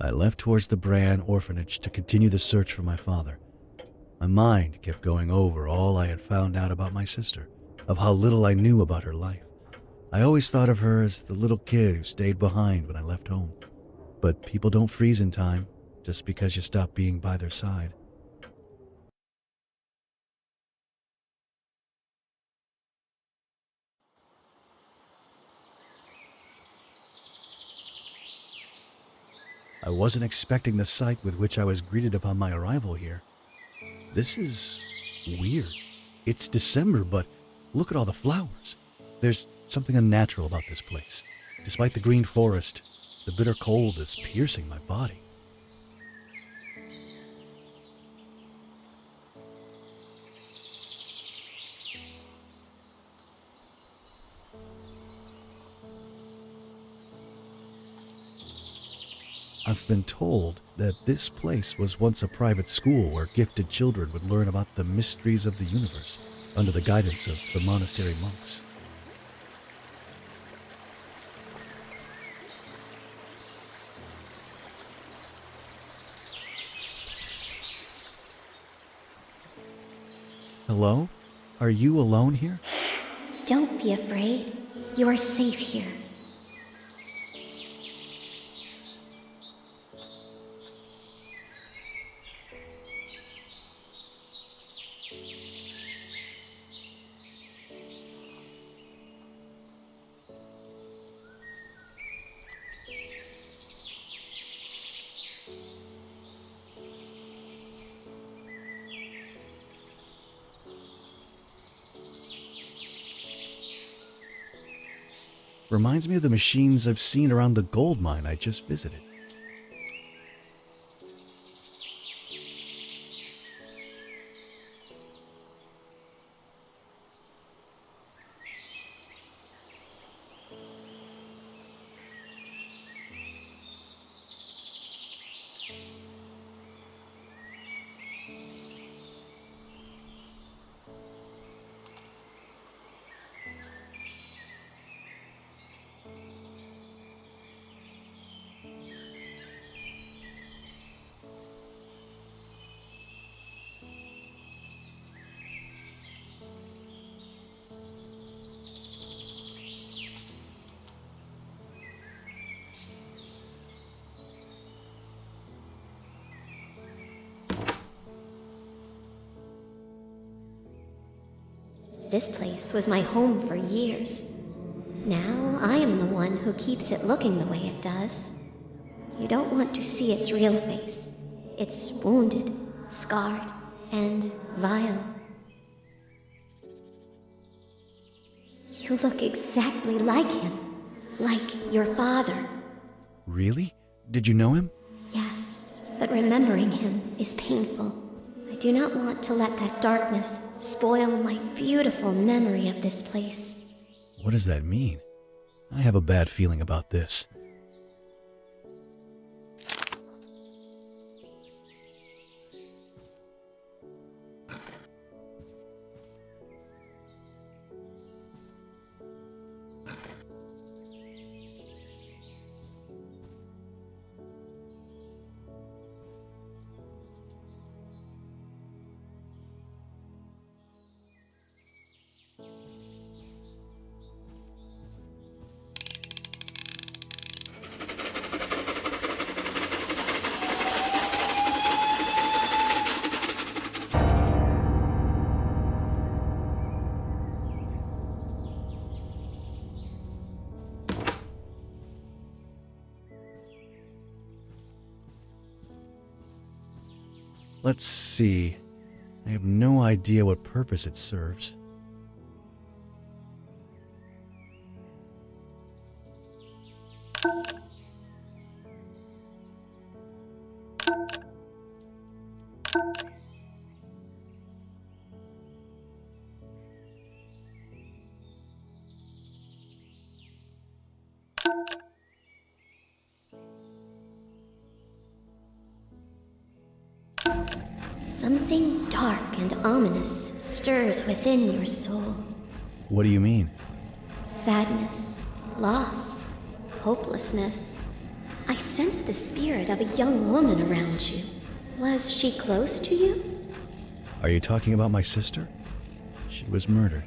I left towards the Bran orphanage to continue the search for my father. My mind kept going over all I had found out about my sister, of how little I knew about her life. I always thought of her as the little kid who stayed behind when I left home. But people don't freeze in time just because you stop being by their side. I wasn't expecting the sight with which I was greeted upon my arrival here. This is weird. It's December, but look at all the flowers. There's something unnatural about this place. Despite the green forest, the bitter cold is piercing my body. I've been told that this place was once a private school where gifted children would learn about the mysteries of the universe under the guidance of the monastery monks. Hello? Are you alone here? Don't be afraid. You are safe here. Reminds me of the machines I've seen around the gold mine I just visited. This place was my home for years. Now I am the one who keeps it looking the way it does. You don't want to see its real face. It's wounded, scarred, and vile. You look exactly like him. Like your father. Really? Did you know him? Yes, but remembering him is painful. I do not want to let that darkness spoil my beautiful memory of this place. What does that mean? I have a bad feeling about this. Let's see. I have no idea what purpose it serves. Something dark and ominous stirs within your soul. What do you mean? Sadness, loss, hopelessness. I sense the spirit of a young woman around you. Was she close to you? Are you talking about my sister? She was murdered.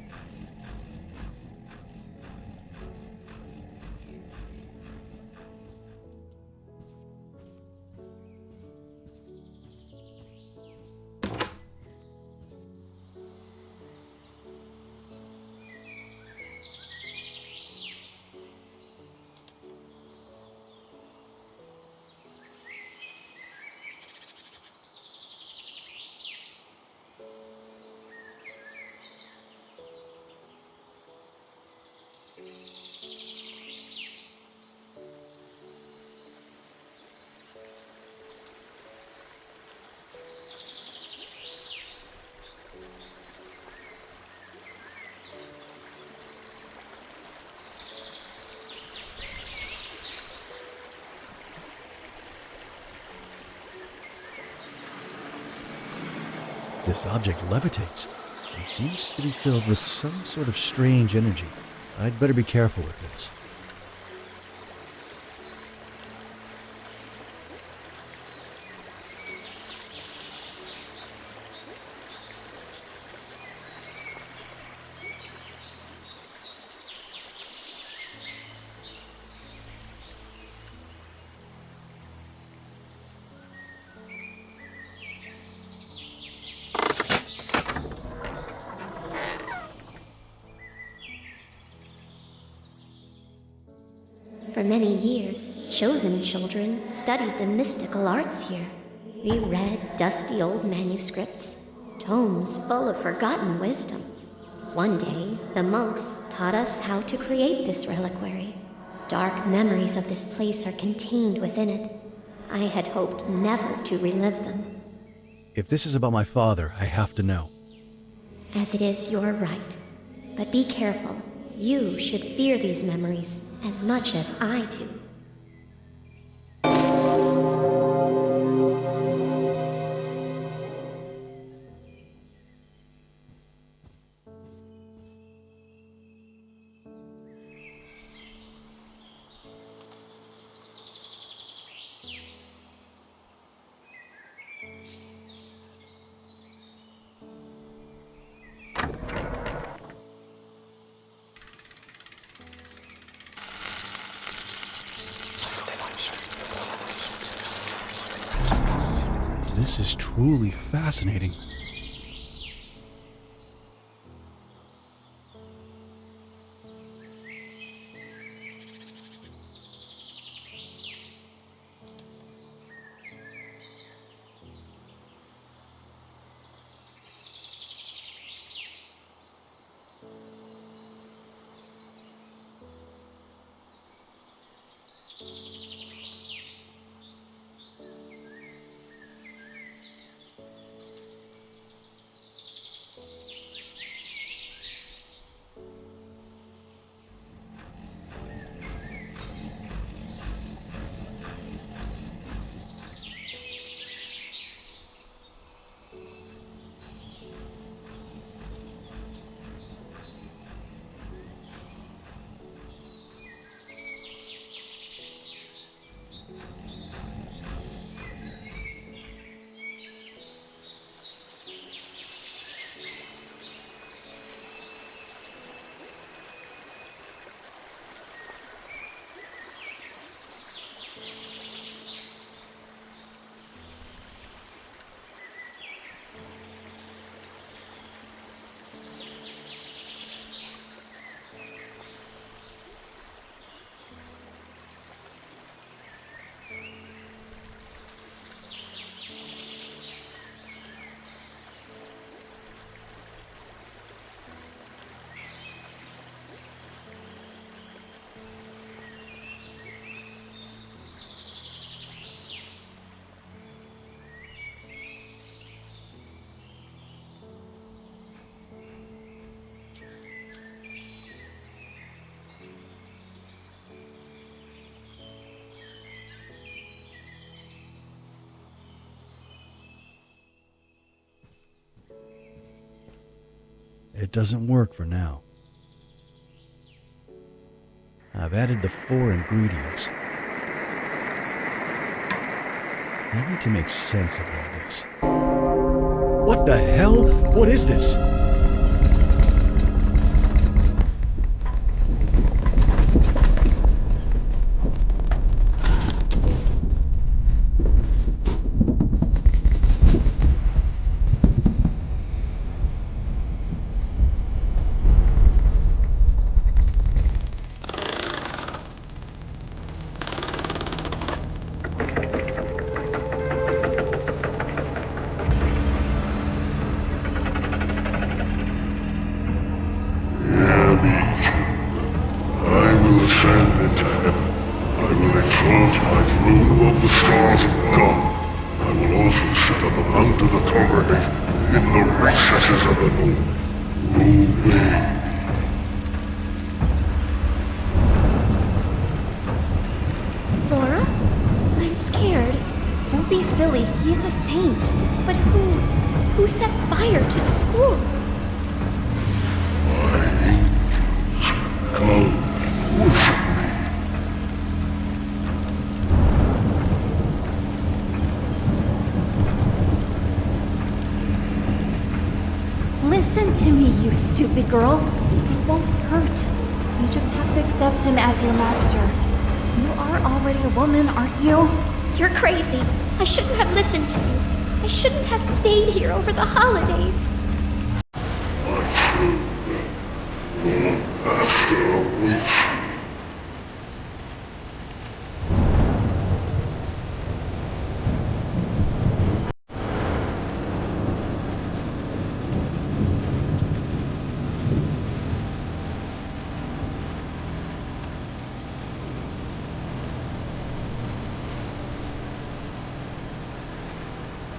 This object levitates and seems to be filled with some sort of strange energy. I'd better be careful with this. For many years, chosen children studied the mystical arts here. We read dusty old manuscripts, tomes full of forgotten wisdom. One day, the monks taught us how to create this reliquary. Dark memories of this place are contained within it. I had hoped never to relive them. If this is about my father, I have to know. As it is your right. But be careful. You should fear these memories as much as I do. This is truly fascinating. It doesn't work for now. I've added the 4 ingredients. I need to make sense of all this. What the hell? What is this? Laura? I'm scared. Don't be silly. He's a saint. But who set fire to the school? My angels, come and worship me. Listen to me, you stupid girl. It won't hurt. You just have to accept him as your master. You are already a woman, aren't you? You're crazy. I shouldn't have listened to you. I shouldn't have stayed here over the holidays. My children, your master awaits you.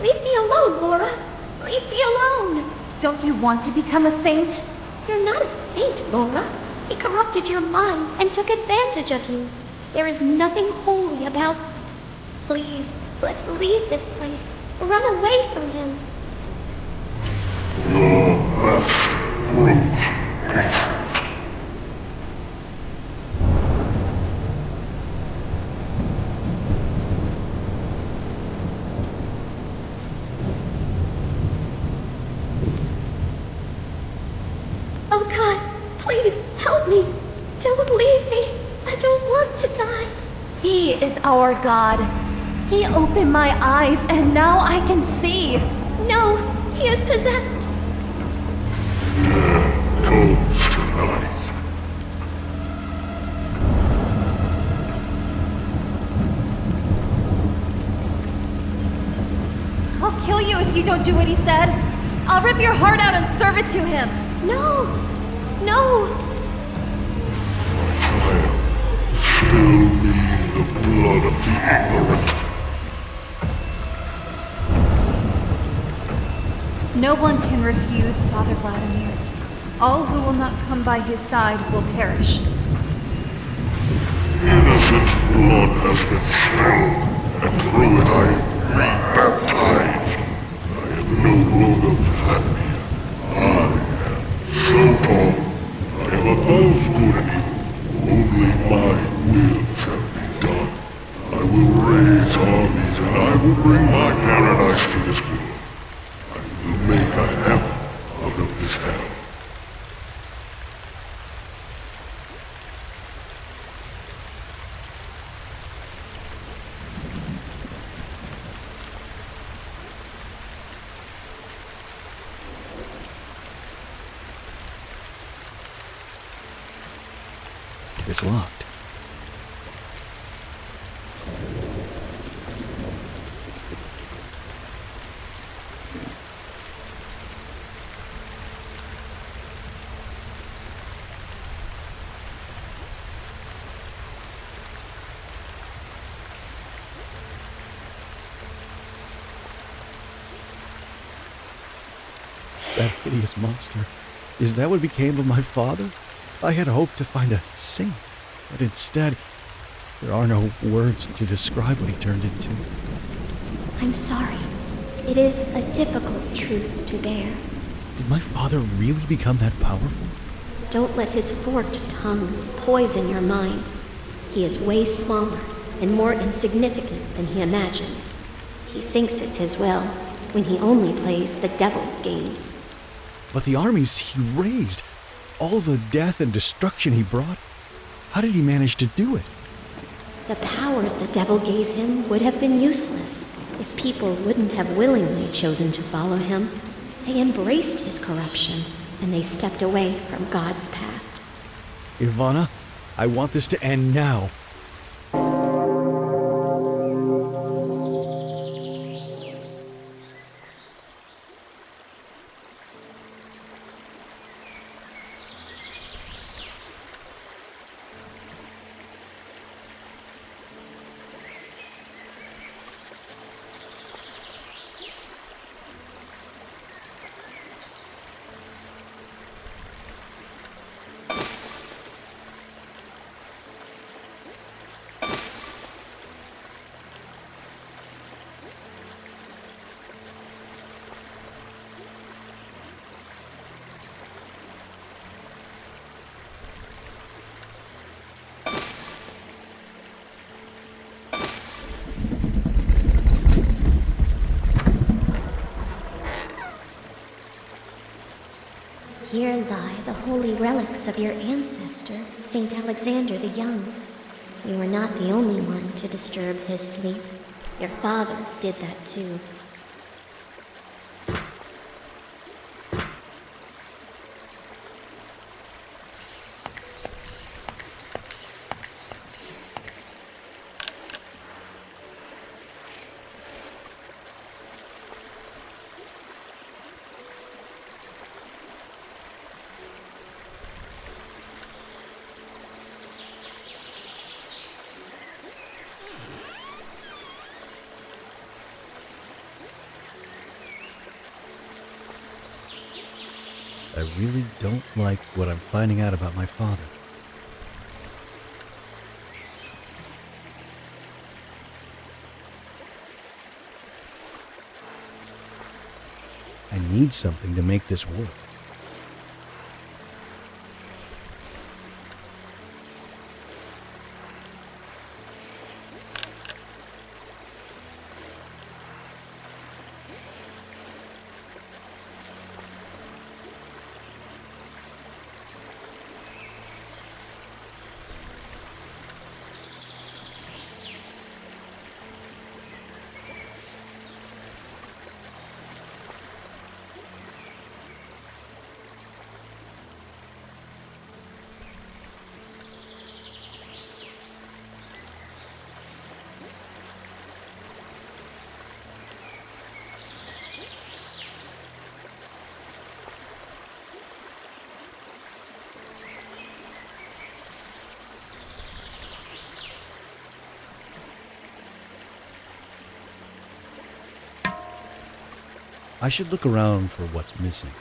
Leave me alone, Laura. Leave me alone. Don't you want to become a saint? You're not a saint, Laura. He corrupted your mind and took advantage of you. There is nothing holy about it. Please, let's leave this place. Run away from him. Your master grows patient. Oh God, please help me. Don't leave me. I don't want to die. He is our God. He opened my eyes and now I can see. No, he is possessed. Death comes tonight. I'll kill you if you don't do what he said. I'll rip your heart out and serve it to him. No, no. Child, spill me the blood of the ignorant. No one can refuse Father Vladimir. All who will not come by his side will perish. Innocent blood has been spilled, and through it I am rebaptized. I am no longer Vladimir. I am so tall. I am above good and evil. Only my will shall be done. I will raise armies, and I will bring my paradise to this world. I will make a heaven out of this hell. It's locked. That hideous monster. Is that what became of my father? I had hoped to find a saint, but instead, there are no words to describe what he turned into. I'm sorry. It is a difficult truth to bear. Did my father really become that powerful? Don't let his forked tongue poison your mind. He is way smaller and more insignificant than he imagines. He thinks it's his will, when he only plays the devil's games. But the armies he raised, all the death and destruction he brought, how did he manage to do it? The powers the devil gave him would have been useless if people wouldn't have willingly chosen to follow him. They embraced his corruption, and they stepped away from God's path. Ivana, I want this to end now. Here lie the holy relics of your ancestor, Saint Alexander the Young. You were not the only one to disturb his sleep. Your father did that too. I really don't like what I'm finding out about my father. I need something to make this work. I should look around for what's missing.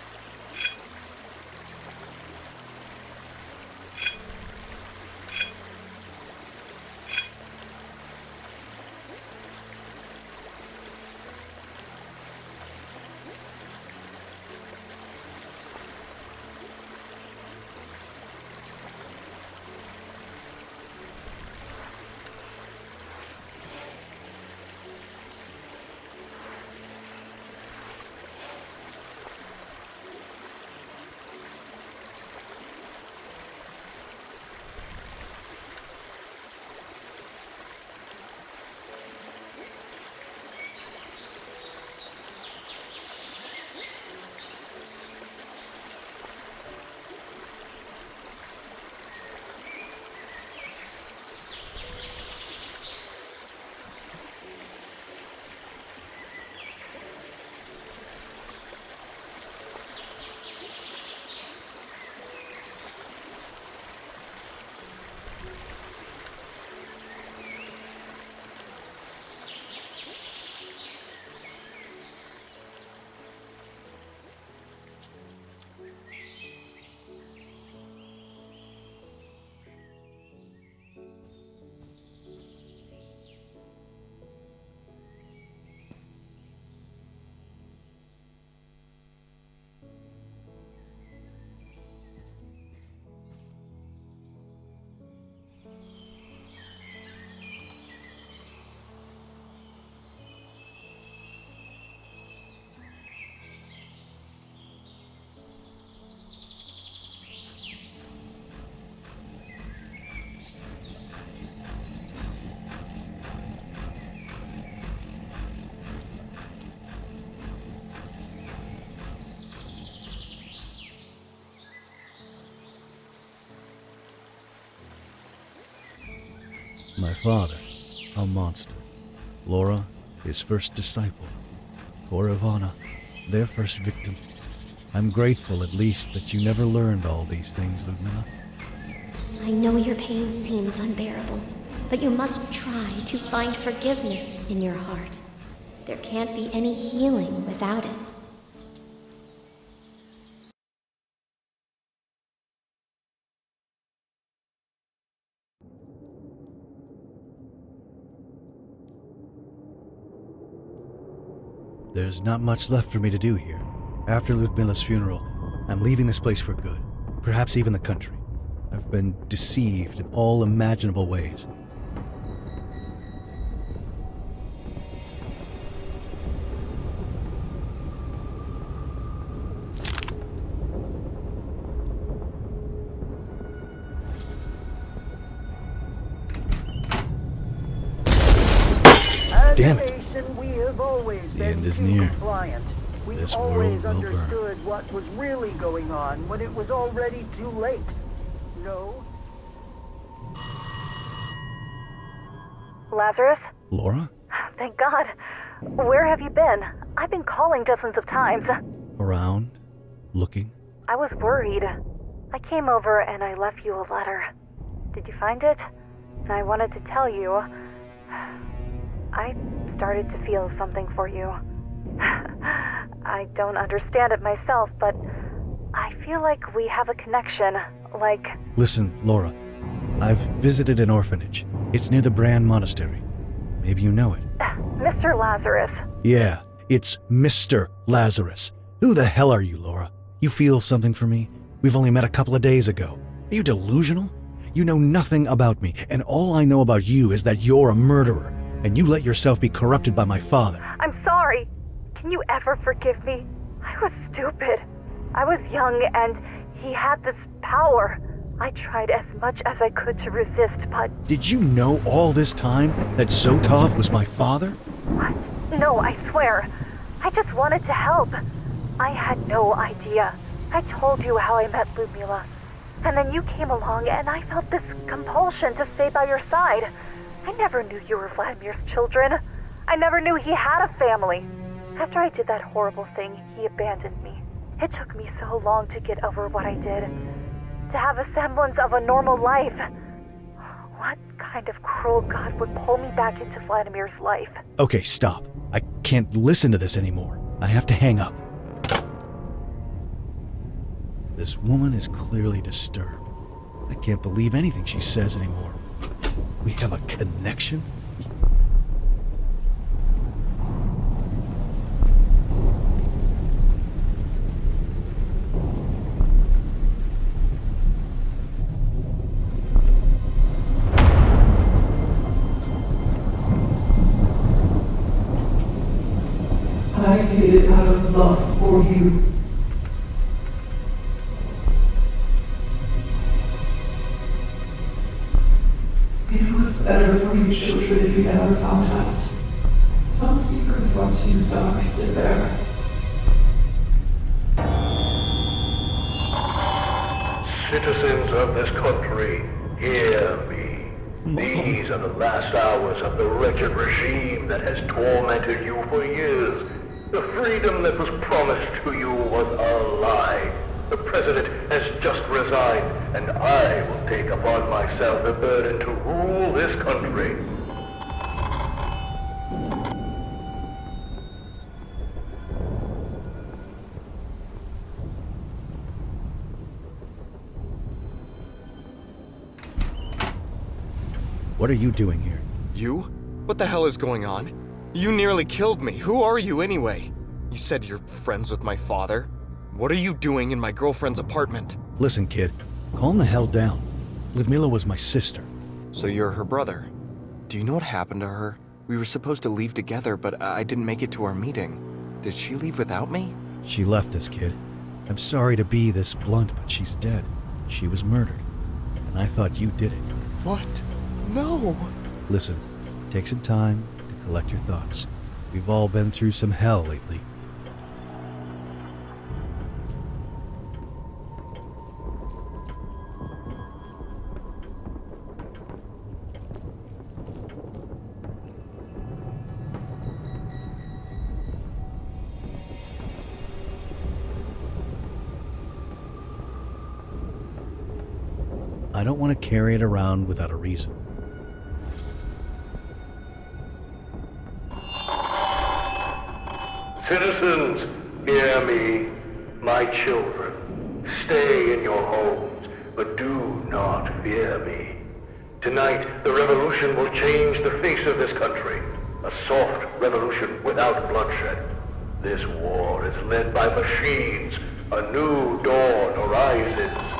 My father, a monster. Laura, his first disciple. Poor Ivana, their first victim. I'm grateful at least that you never learned all these things, Ludmilla. I know your pain seems unbearable, but you must try to find forgiveness in your heart. There can't be any healing without it. There's not much left for me to do here. After Ludmilla's funeral, I'm leaving this place for good, perhaps even the country. I've been deceived in all imaginable ways. Damn it! The end is near. This world will burn. Understood what was really going on when it was already too late. No? Lazarus? Laura? Thank God. Where have you been? I've been calling dozens of times. Around? Looking? I was worried. I came over and I left you a letter. Did you find it? And I wanted to tell you, I started to feel something for you. I don't understand it myself, but I feel like we have a connection, like... Listen, Laura, I've visited an orphanage. It's near the Bran Monastery. Maybe you know it. Mr. Lazarus. Yeah, it's Mr. Lazarus. Who the hell are you, Laura? You feel something for me? We've only met a couple of days ago. Are you delusional? You know nothing about me, and all I know about you is that you're a murderer, and you let yourself be corrupted by my father. I'm sorry. Can you ever forgive me? I was stupid. I was young and he had this power. I tried as much as I could to resist, but... Did you know all this time that Zotov was my father? What? No, I swear. I just wanted to help. I had no idea. I told you how I met Ludmilla. And then you came along and I felt this compulsion to stay by your side. I never knew you were Vladimir's children. I never knew he had a family. After I did that horrible thing, he abandoned me. It took me so long to get over what I did. To have a semblance of a normal life. What kind of cruel god would pull me back into Vladimir's life? Okay, stop. I can't listen to this anymore. I have to hang up. This woman is clearly disturbed. I can't believe anything she says anymore. We have a connection? I did it out of love for you. It was better for you children if you never found out. Some secrets are too dark to bear. Citizens of this country, hear me. These are the last hours of the wretched regime that has tormented you for years. The freedom that was promised to you was a lie. The president has just resigned, and I will take upon myself the burden to rule this country. What are you doing here? You? What the hell is going on? You nearly killed me. Who are you anyway? You said you're friends with my father. What are you doing in my girlfriend's apartment? Listen, kid. Calm the hell down. Ludmilla was my sister. So you're her brother. Do you know what happened to her? We were supposed to leave together, but I didn't make it to our meeting. Did she leave without me? She left us, kid. I'm sorry to be this blunt, but she's dead. She was murdered. And I thought you did it. What? No! Listen, take some time to collect your thoughts. We've all been through some hell lately. I don't want to carry it around without a reason. Citizens, hear me. My children, stay in your homes, but do not fear me. Tonight, the revolution will change the face of this country. A soft revolution without bloodshed. This war is led by machines. A new dawn arises.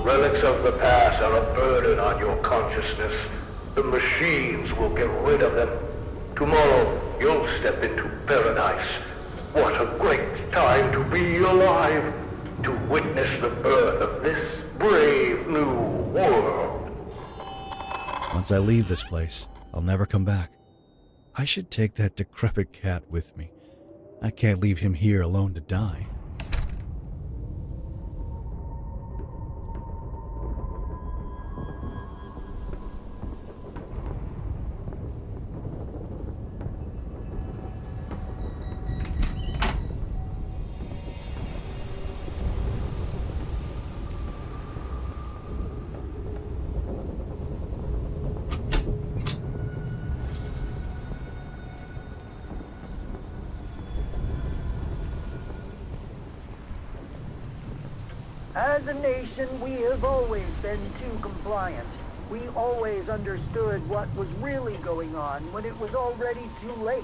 Relics of the past are a burden on your consciousness. The machines will get rid of them. Tomorrow, you'll step into paradise. What a great time to be alive! To witness the birth of this brave new world. Once I leave this place, I'll never come back. I should take that decrepit cat with me. I can't leave him here alone to die. As a nation, we have always been too compliant. We always understood what was really going on when it was already too late.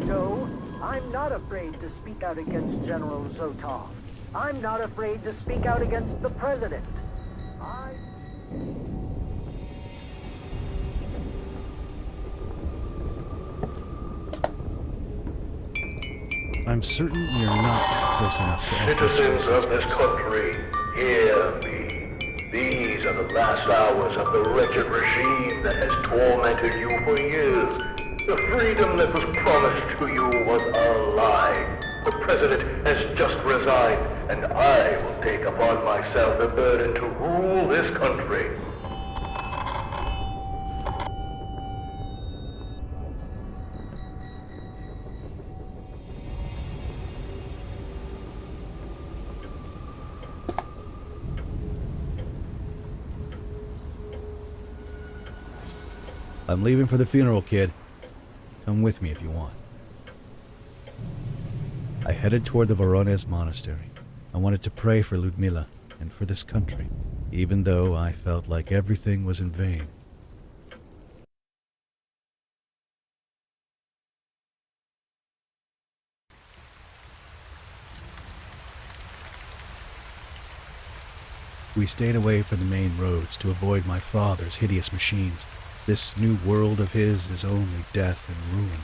So, I'm not afraid to speak out against General Zotov. I'm not afraid to speak out against the president. I'm certain we're not close enough to Citizens of this country, hear me. These are the last hours of the wretched regime that has tormented you for years. The freedom that was promised to you was a lie. The president has just resigned, and I will take upon myself the burden to rule this country. I'm leaving for the funeral, kid. Come with me if you want. I headed toward the Voronezh monastery. I wanted to pray for Ludmila and for this country, even though I felt like everything was in vain. We stayed away from the main roads to avoid my father's hideous machines. This new world of his is only death and ruin.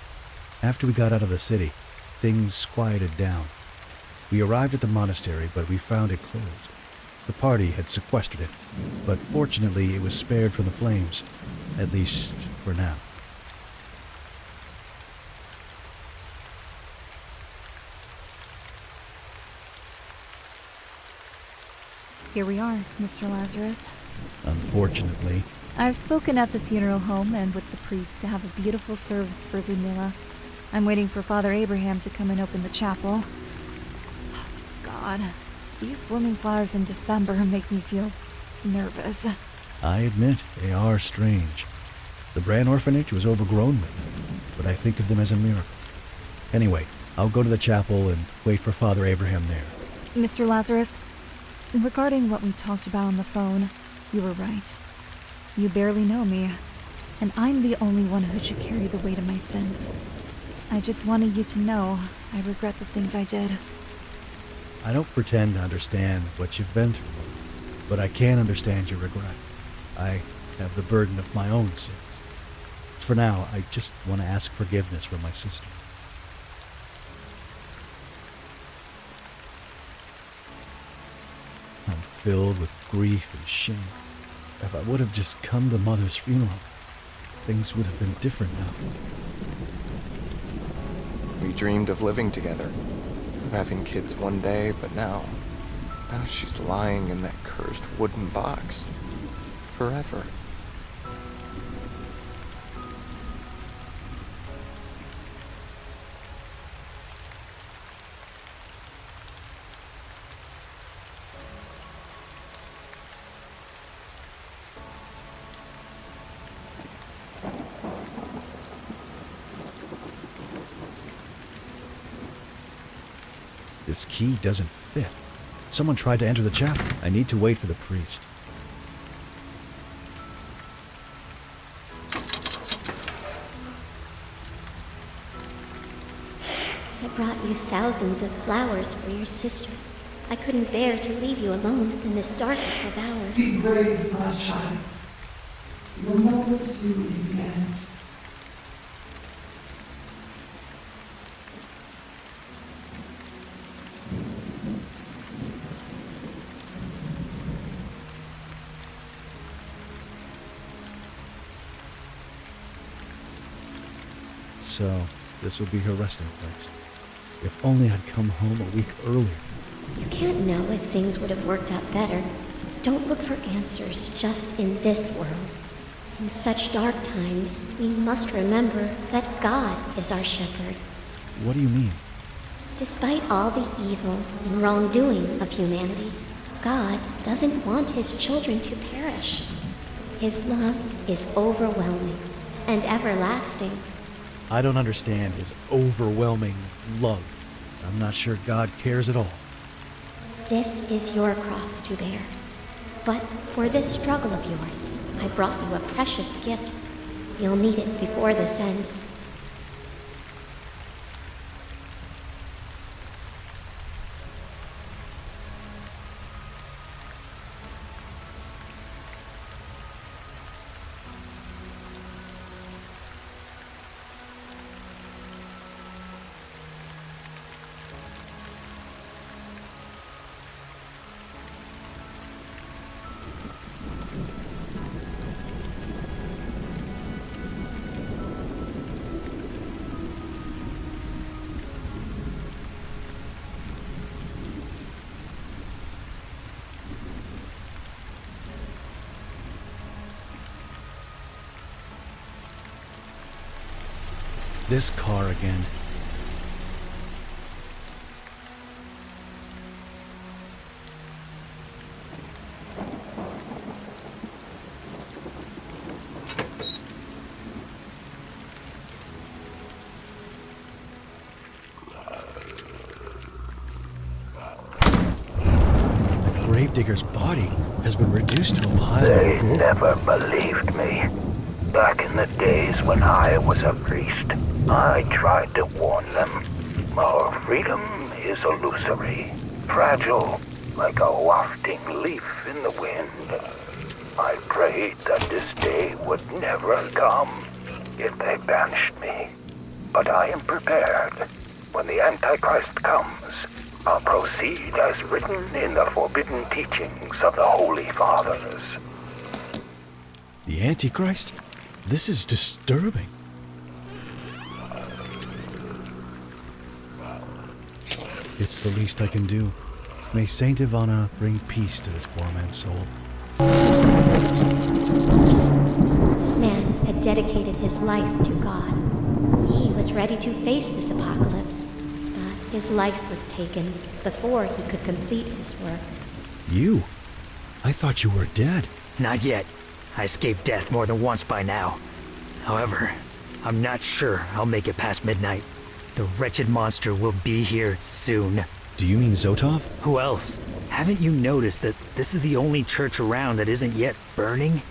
After we got out of the city, things quieted down. We arrived at the monastery, but we found it closed. The party had sequestered it, but fortunately it was spared from the flames, at least for now. Here we are, Mr. Lazarus. Unfortunately, I've spoken at the funeral home and with the priest to have a beautiful service for Ludmila. I'm waiting for Father Abraham to come and open the chapel. God, these blooming flowers in December make me feel nervous. I admit, they are strange. The Bran orphanage was overgrown with them, but I think of them as a miracle. Anyway, I'll go to the chapel and wait for Father Abraham there. Mr. Lazarus, regarding what we talked about on the phone, you were right. You barely know me, and I'm the only one who should carry the weight of my sins. I just wanted you to know I regret the things I did. I don't pretend to understand what you've been through, but I can understand your regret. I have the burden of my own sins. For now, I just want to ask forgiveness from my sister. I'm filled with grief and shame. If I would have just come to Mother's funeral, things would have been different now. We dreamed of living together, of having kids one day, but now she's lying in that cursed wooden box. Forever. This key doesn't fit. Someone tried to enter the chapel. I need to wait for the priest. I brought you thousands of flowers for your sister. I couldn't bear to leave you alone in this darkest of hours. Be brave, my child. You will know what to do in the end. So, this will be her resting place. If only I'd come home a week earlier. You can't know if things would have worked out better. Don't look for answers just in this world. In such dark times, we must remember that God is our shepherd. What do you mean? Despite all the evil and wrongdoing of humanity, God doesn't want his children to perish. His love is overwhelming and everlasting. I don't understand his overwhelming love. I'm not sure God cares at all. This is your cross to bear. But for this struggle of yours, I brought you a precious gift. You'll need it before this ends. This car again. The gravedigger's body has been reduced to a pile They of gold. never believed me. Back in the days when I was a priest, I tried to warn them. Our freedom is illusory, fragile, like a wafting leaf in the wind. I prayed that this day would never come if they banished me. But I am prepared. When the Antichrist comes, I'll proceed as written in the forbidden teachings of the Holy Fathers. The Antichrist? This is disturbing. It's the least I can do. May Saint Ivana bring peace to this poor man's soul. This man had dedicated his life to God. He was ready to face this apocalypse, but his life was taken before he could complete his work. You? I thought you were dead. Not yet. I escaped death more than once by now. However, I'm not sure I'll make it past midnight. The wretched monster will be here soon. Do you mean Zotov? Who else? Haven't you noticed that this is the only church around that isn't yet burning?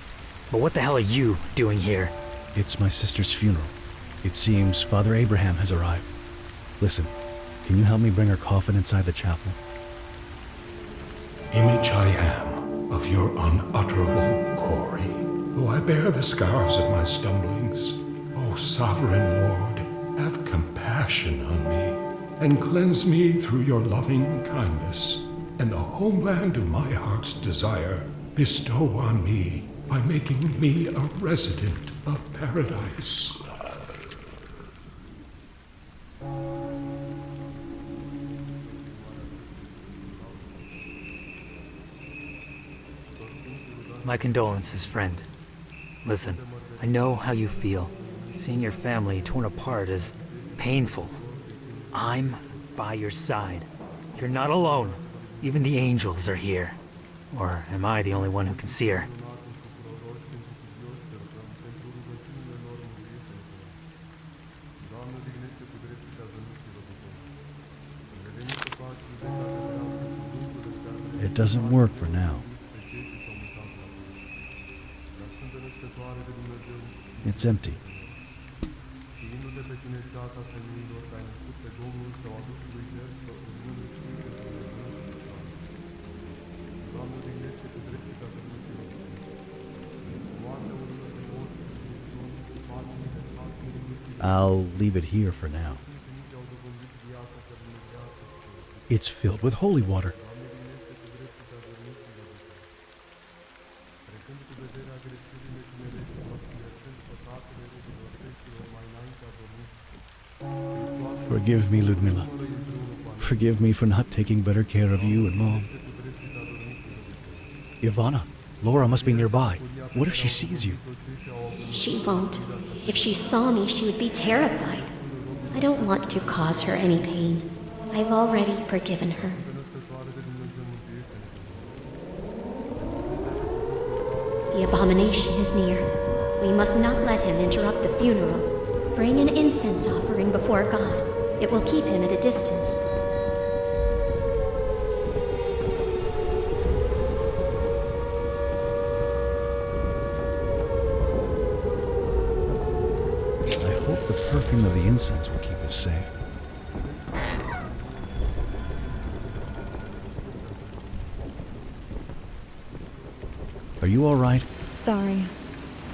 But what the hell are you doing here? It's my sister's funeral. It seems Father Abraham has arrived. Listen, can you help me bring her coffin inside the chapel? Image I am of your unutterable glory, though I bear the scars of my stumblings. O sovereign Lord, have compassion on me, and cleanse me through your loving kindness, and the homeland of my heart's desire bestow on me by making me a resident of paradise. My condolences, friend. Listen, I know how you feel. Seeing your family torn apart is painful. I'm by your side. You're not alone. Even the angels are here. Or am I the only one who can see her? It doesn't work for now. It's empty. I'll leave it here for now. It's filled with holy water. Forgive me, Ludmila. Forgive me for not taking better care of you and Mom. Ivana, Laura must be nearby. What if she sees you? She won't. If she saw me, she would be terrified. I don't want to cause her any pain. I've already forgiven her. The abomination is near. We must not let him interrupt the funeral. Bring an incense offering before God. It will keep him at a distance. I hope the perfume of the incense will keep us safe. Are you all right? Sorry.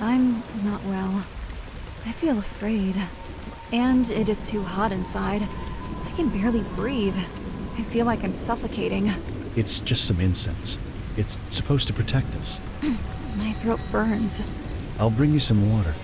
I'm not well. I feel afraid. And it is too hot inside. I can barely breathe. I feel like I'm suffocating. It's just some incense. It's supposed to protect us. My throat burns. I'll bring you some water.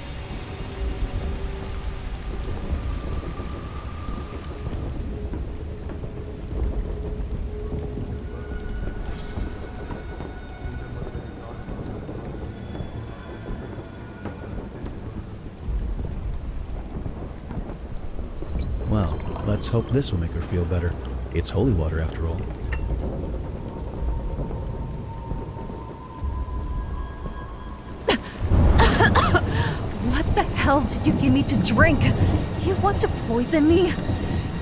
Well, let's hope this will make her feel better. It's holy water after all. What the hell did you give me to drink? You want to poison me?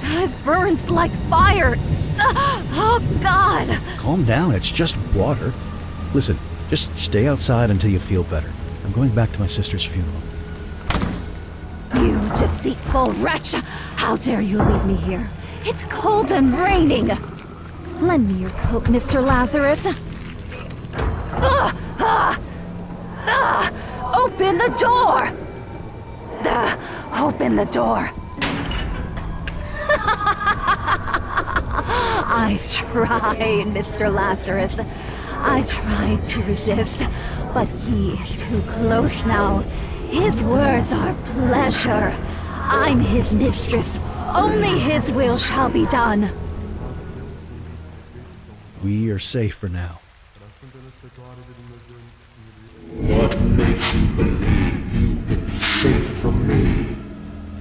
It burns like fire. Oh, God! Calm down, it's just water. Listen, just stay outside until you feel better. I'm going back to my sister's funeral. You deceitful wretch! How dare you leave me here? It's cold and raining! Lend me your coat, Mr. Lazarus. Open the door! Open the door. I've tried, Mr. Lazarus. I tried to resist, but he's too close now. His words are pleasure. I'm his mistress. Only his will shall be done. We are safe for now. What makes you believe you can be safe from me?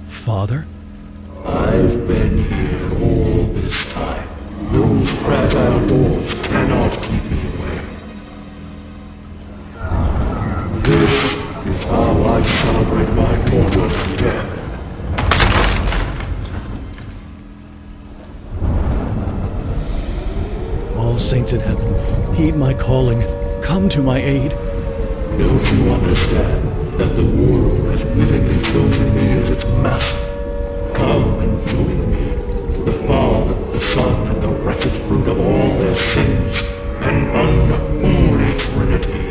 Father? I've been here all this time. Those fragile walls cannot keep me away. All saints in heaven, heed my calling. Come to my aid. Don't you understand that the world has willingly chosen me as its master? Come and join me, the Father, the Son, and the wretched fruit of all their sins, an unholy Trinity.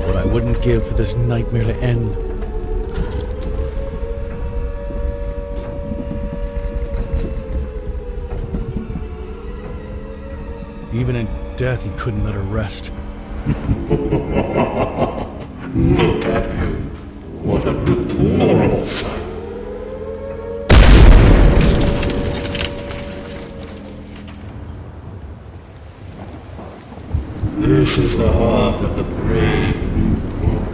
What I wouldn't give for this nightmare to end. Even in death, he couldn't let her rest. Look at him. What a deplorable sight. This is the heart of the brave new world.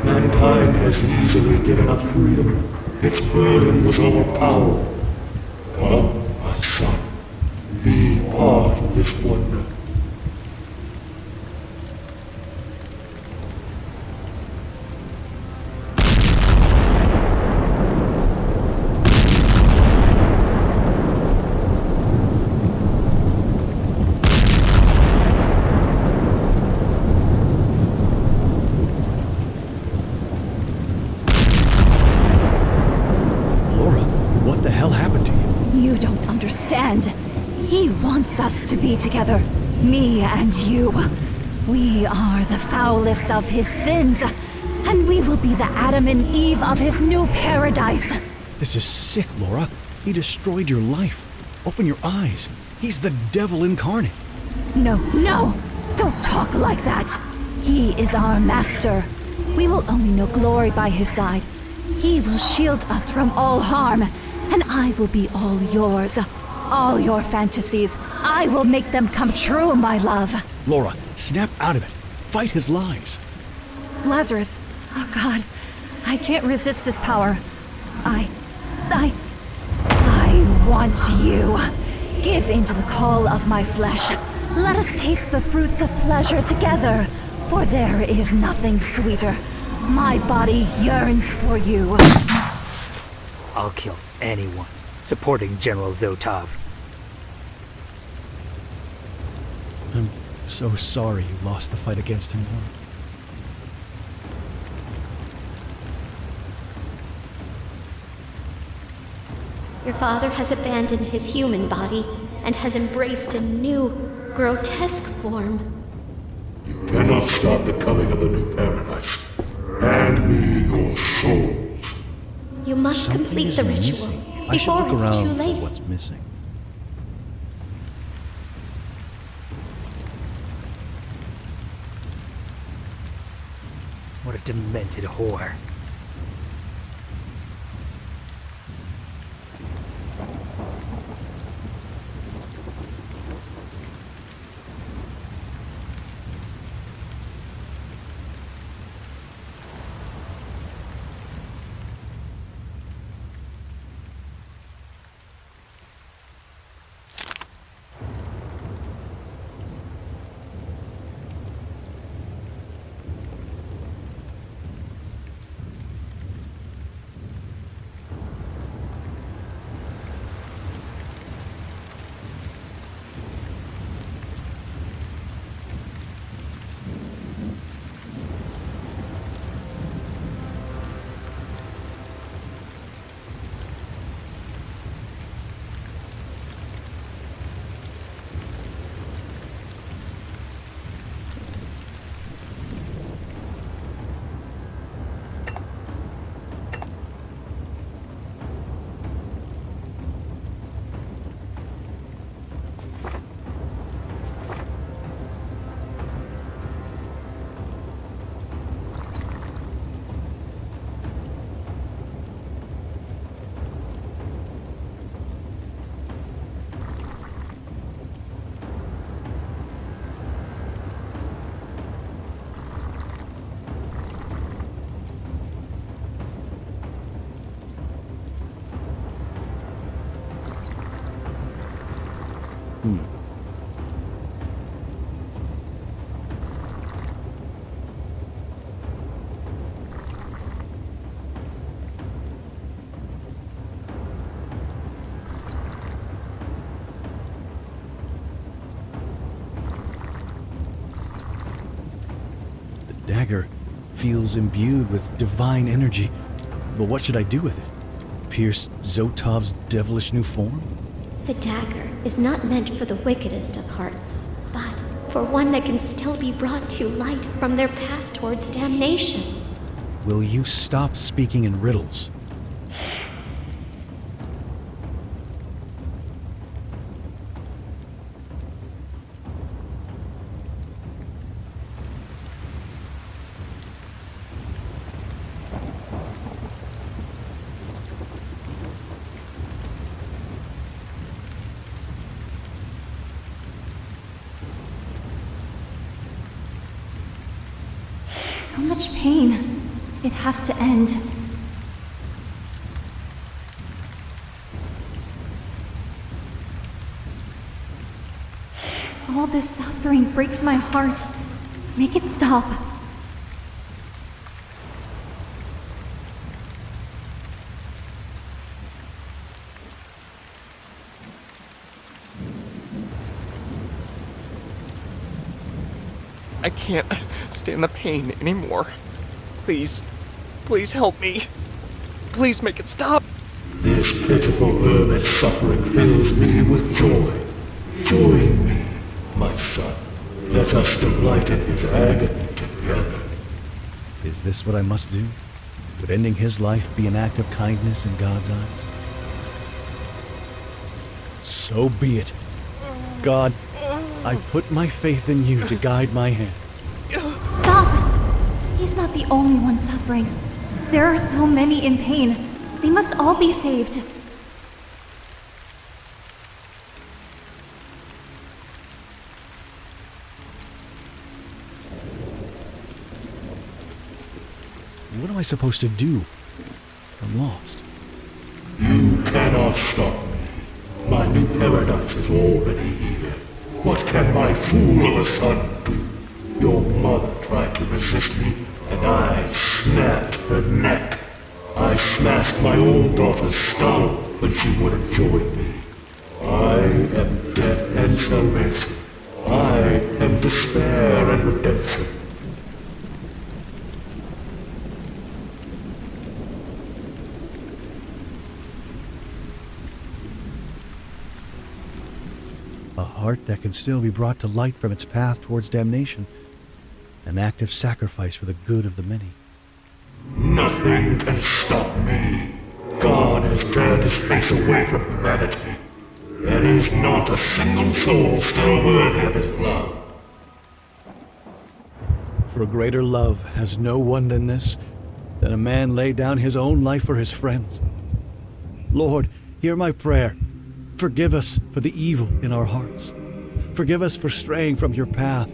Mankind has easily given up freedom. Its burden was overpowered. Come, my son. Be part of this wonder. He wants us to be together, me and you. We are the foulest of his sins, and we will be the Adam and Eve of his new paradise. This is sick, Laura. He destroyed your life. Open your eyes. He's the devil incarnate. No, don't talk like that. He is our master. We will only know glory by his side. He will shield us from all harm, and I will be all yours. All your fantasies, I will make them come true, my love. Laura, snap out of it. Fight his lies. Lazarus, oh God, I can't resist his power. I want you. Give in to the call of my flesh. Let us taste the fruits of pleasure together, for there is nothing sweeter. My body yearns for you. I'll kill anyone supporting General Zotov. I'm so sorry you lost the fight against him, Laura. Your father has abandoned his human body and has embraced a new, grotesque form. You cannot stop the coming of the new paradise. Hand me your souls. You must Something complete is the ritual missing. I should before look it's around too late. for what's missing. What a demented whore. dagger feels imbued with divine energy. But what should I do with it? Pierce Zotov's devilish new form? The dagger is not meant for the wickedest of hearts, but for one that can still be brought to light from their path towards damnation. Will you stop speaking in riddles? So much pain. It has to end. All this suffering breaks my heart. Make it stop. I can't stand the pain anymore. Please, please help me. Please make it stop. This pitiful hermit's suffering fills me with joy. Join me, my son. Let us delight in his agony together. Is this what I must do? Would ending his life be an act of kindness in God's eyes? So be it. God, I put my faith in you to guide my hand. Stop! He's not the only one suffering. There are so many in pain. They must all be saved. What am I supposed to do? I'm lost. You cannot stop me. My new paradise is already here. What can my fool of a son do? Your mother tried to resist me, and I snapped her neck. I smashed my own daughter's skull, but she wouldn't join me. I am death and salvation. I am despair and redemption. A heart that can still be brought to light from its path towards damnation. An active sacrifice for the good of the many. Nothing can stop me. God has turned his face away from humanity. There is not a single soul still worthy of his love. For greater love has no one than this, that a man lay down his own life for his friends. Lord, hear my prayer. Forgive us for the evil in our hearts. Forgive us for straying from your path.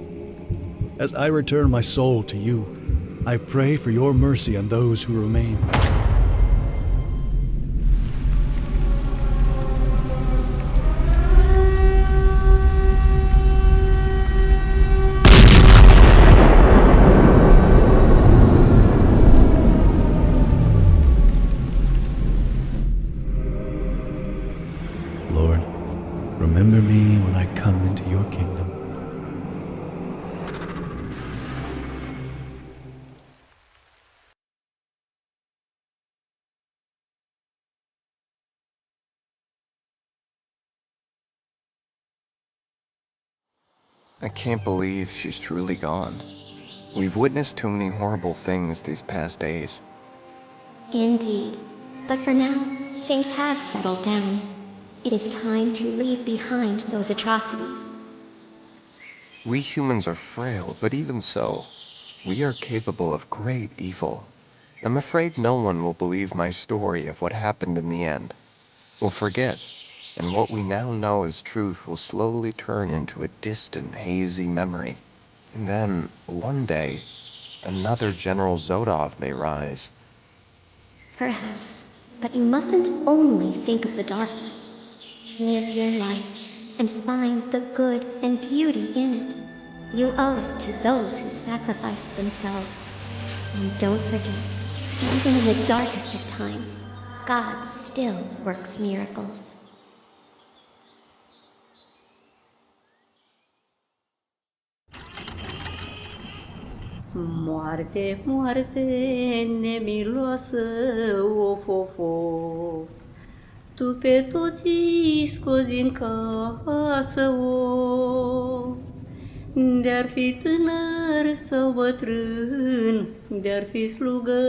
As I return my soul to you, I pray for your mercy on those who remain. Lord, remember me when I come into your kingdom. I can't believe she's truly gone. We've witnessed too many horrible things these past days. Indeed. But for now, things have settled down. It is time to leave behind those atrocities. We humans are frail, but even so, we are capable of great evil. I'm afraid no one will believe my story of what happened in the end. We'll forget, and what we now know as truth will slowly turn into a distant, hazy memory. And then, one day, another General Zotov may rise. Perhaps. But you mustn't only think of the darkness. Live your life and find the good and beauty in it. You owe it to those who sacrificed themselves. And don't forget, even in the darkest of times, God still works miracles. Moarte, moarte, nemiloasă, of, of, of, tu pe toți scozi în casă, of. De-ar fi tânăr sau bătrân, de-ar fi slugă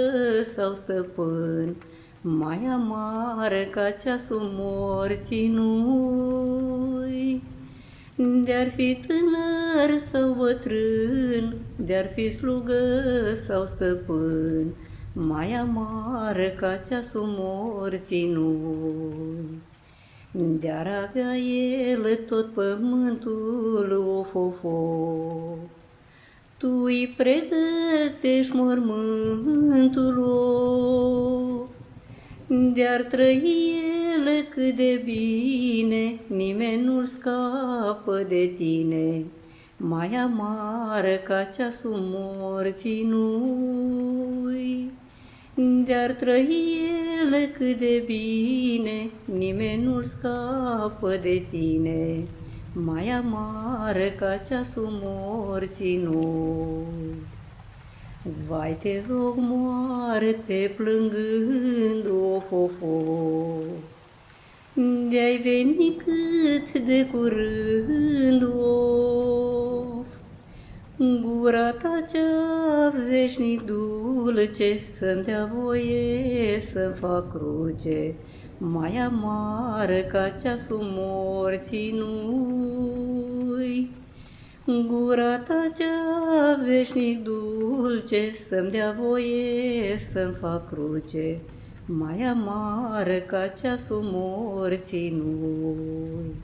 sau stăpân, mai amară ca ceasul morții nu-i. De-ar fi tânăr sau bătrân, de-ar fi slugă sau stăpân, mai amară ca ceasul morții nu-i. De-ar avea el tot pământul, of, of, of, tu îi pregătești mormântul, of. De-ar trăi el cât de bine, nimeni nu-l scapă de tine, mai amară ca ceasul morții nu-i. De-ar trăi el cât de bine, nimeni nu-l scapă de tine, mai amară ca ceasul morții nu-i. Vai, te rog, moarte plângând, of, of, of, de-ai venit cât de curând, of. Gura ta cea veșnic dulce să-mi dea voie să-mi fac cruce, mai amară ca ceasul morții nu-i. Gura ta cea veșnic dulce să-mi dea voie să-mi fac cruce, mai amară ca ceasul morții nu-i.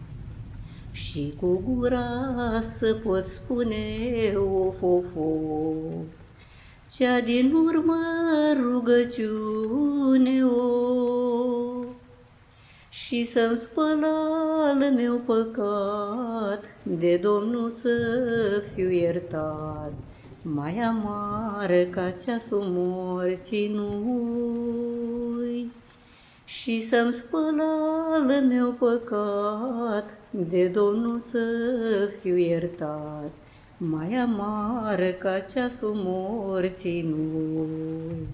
Și cu gura să pot spune, of, of, of, cea din urmă rugăciune, of. Și să-mi spăl al meu păcat, de Domnul să fiu iertat, mai amară ca ceasul morții nu-i. Și să-mi spăl al meu păcat, de Domnul să fiu iertat, mai amară ca ceasul morții nu-i.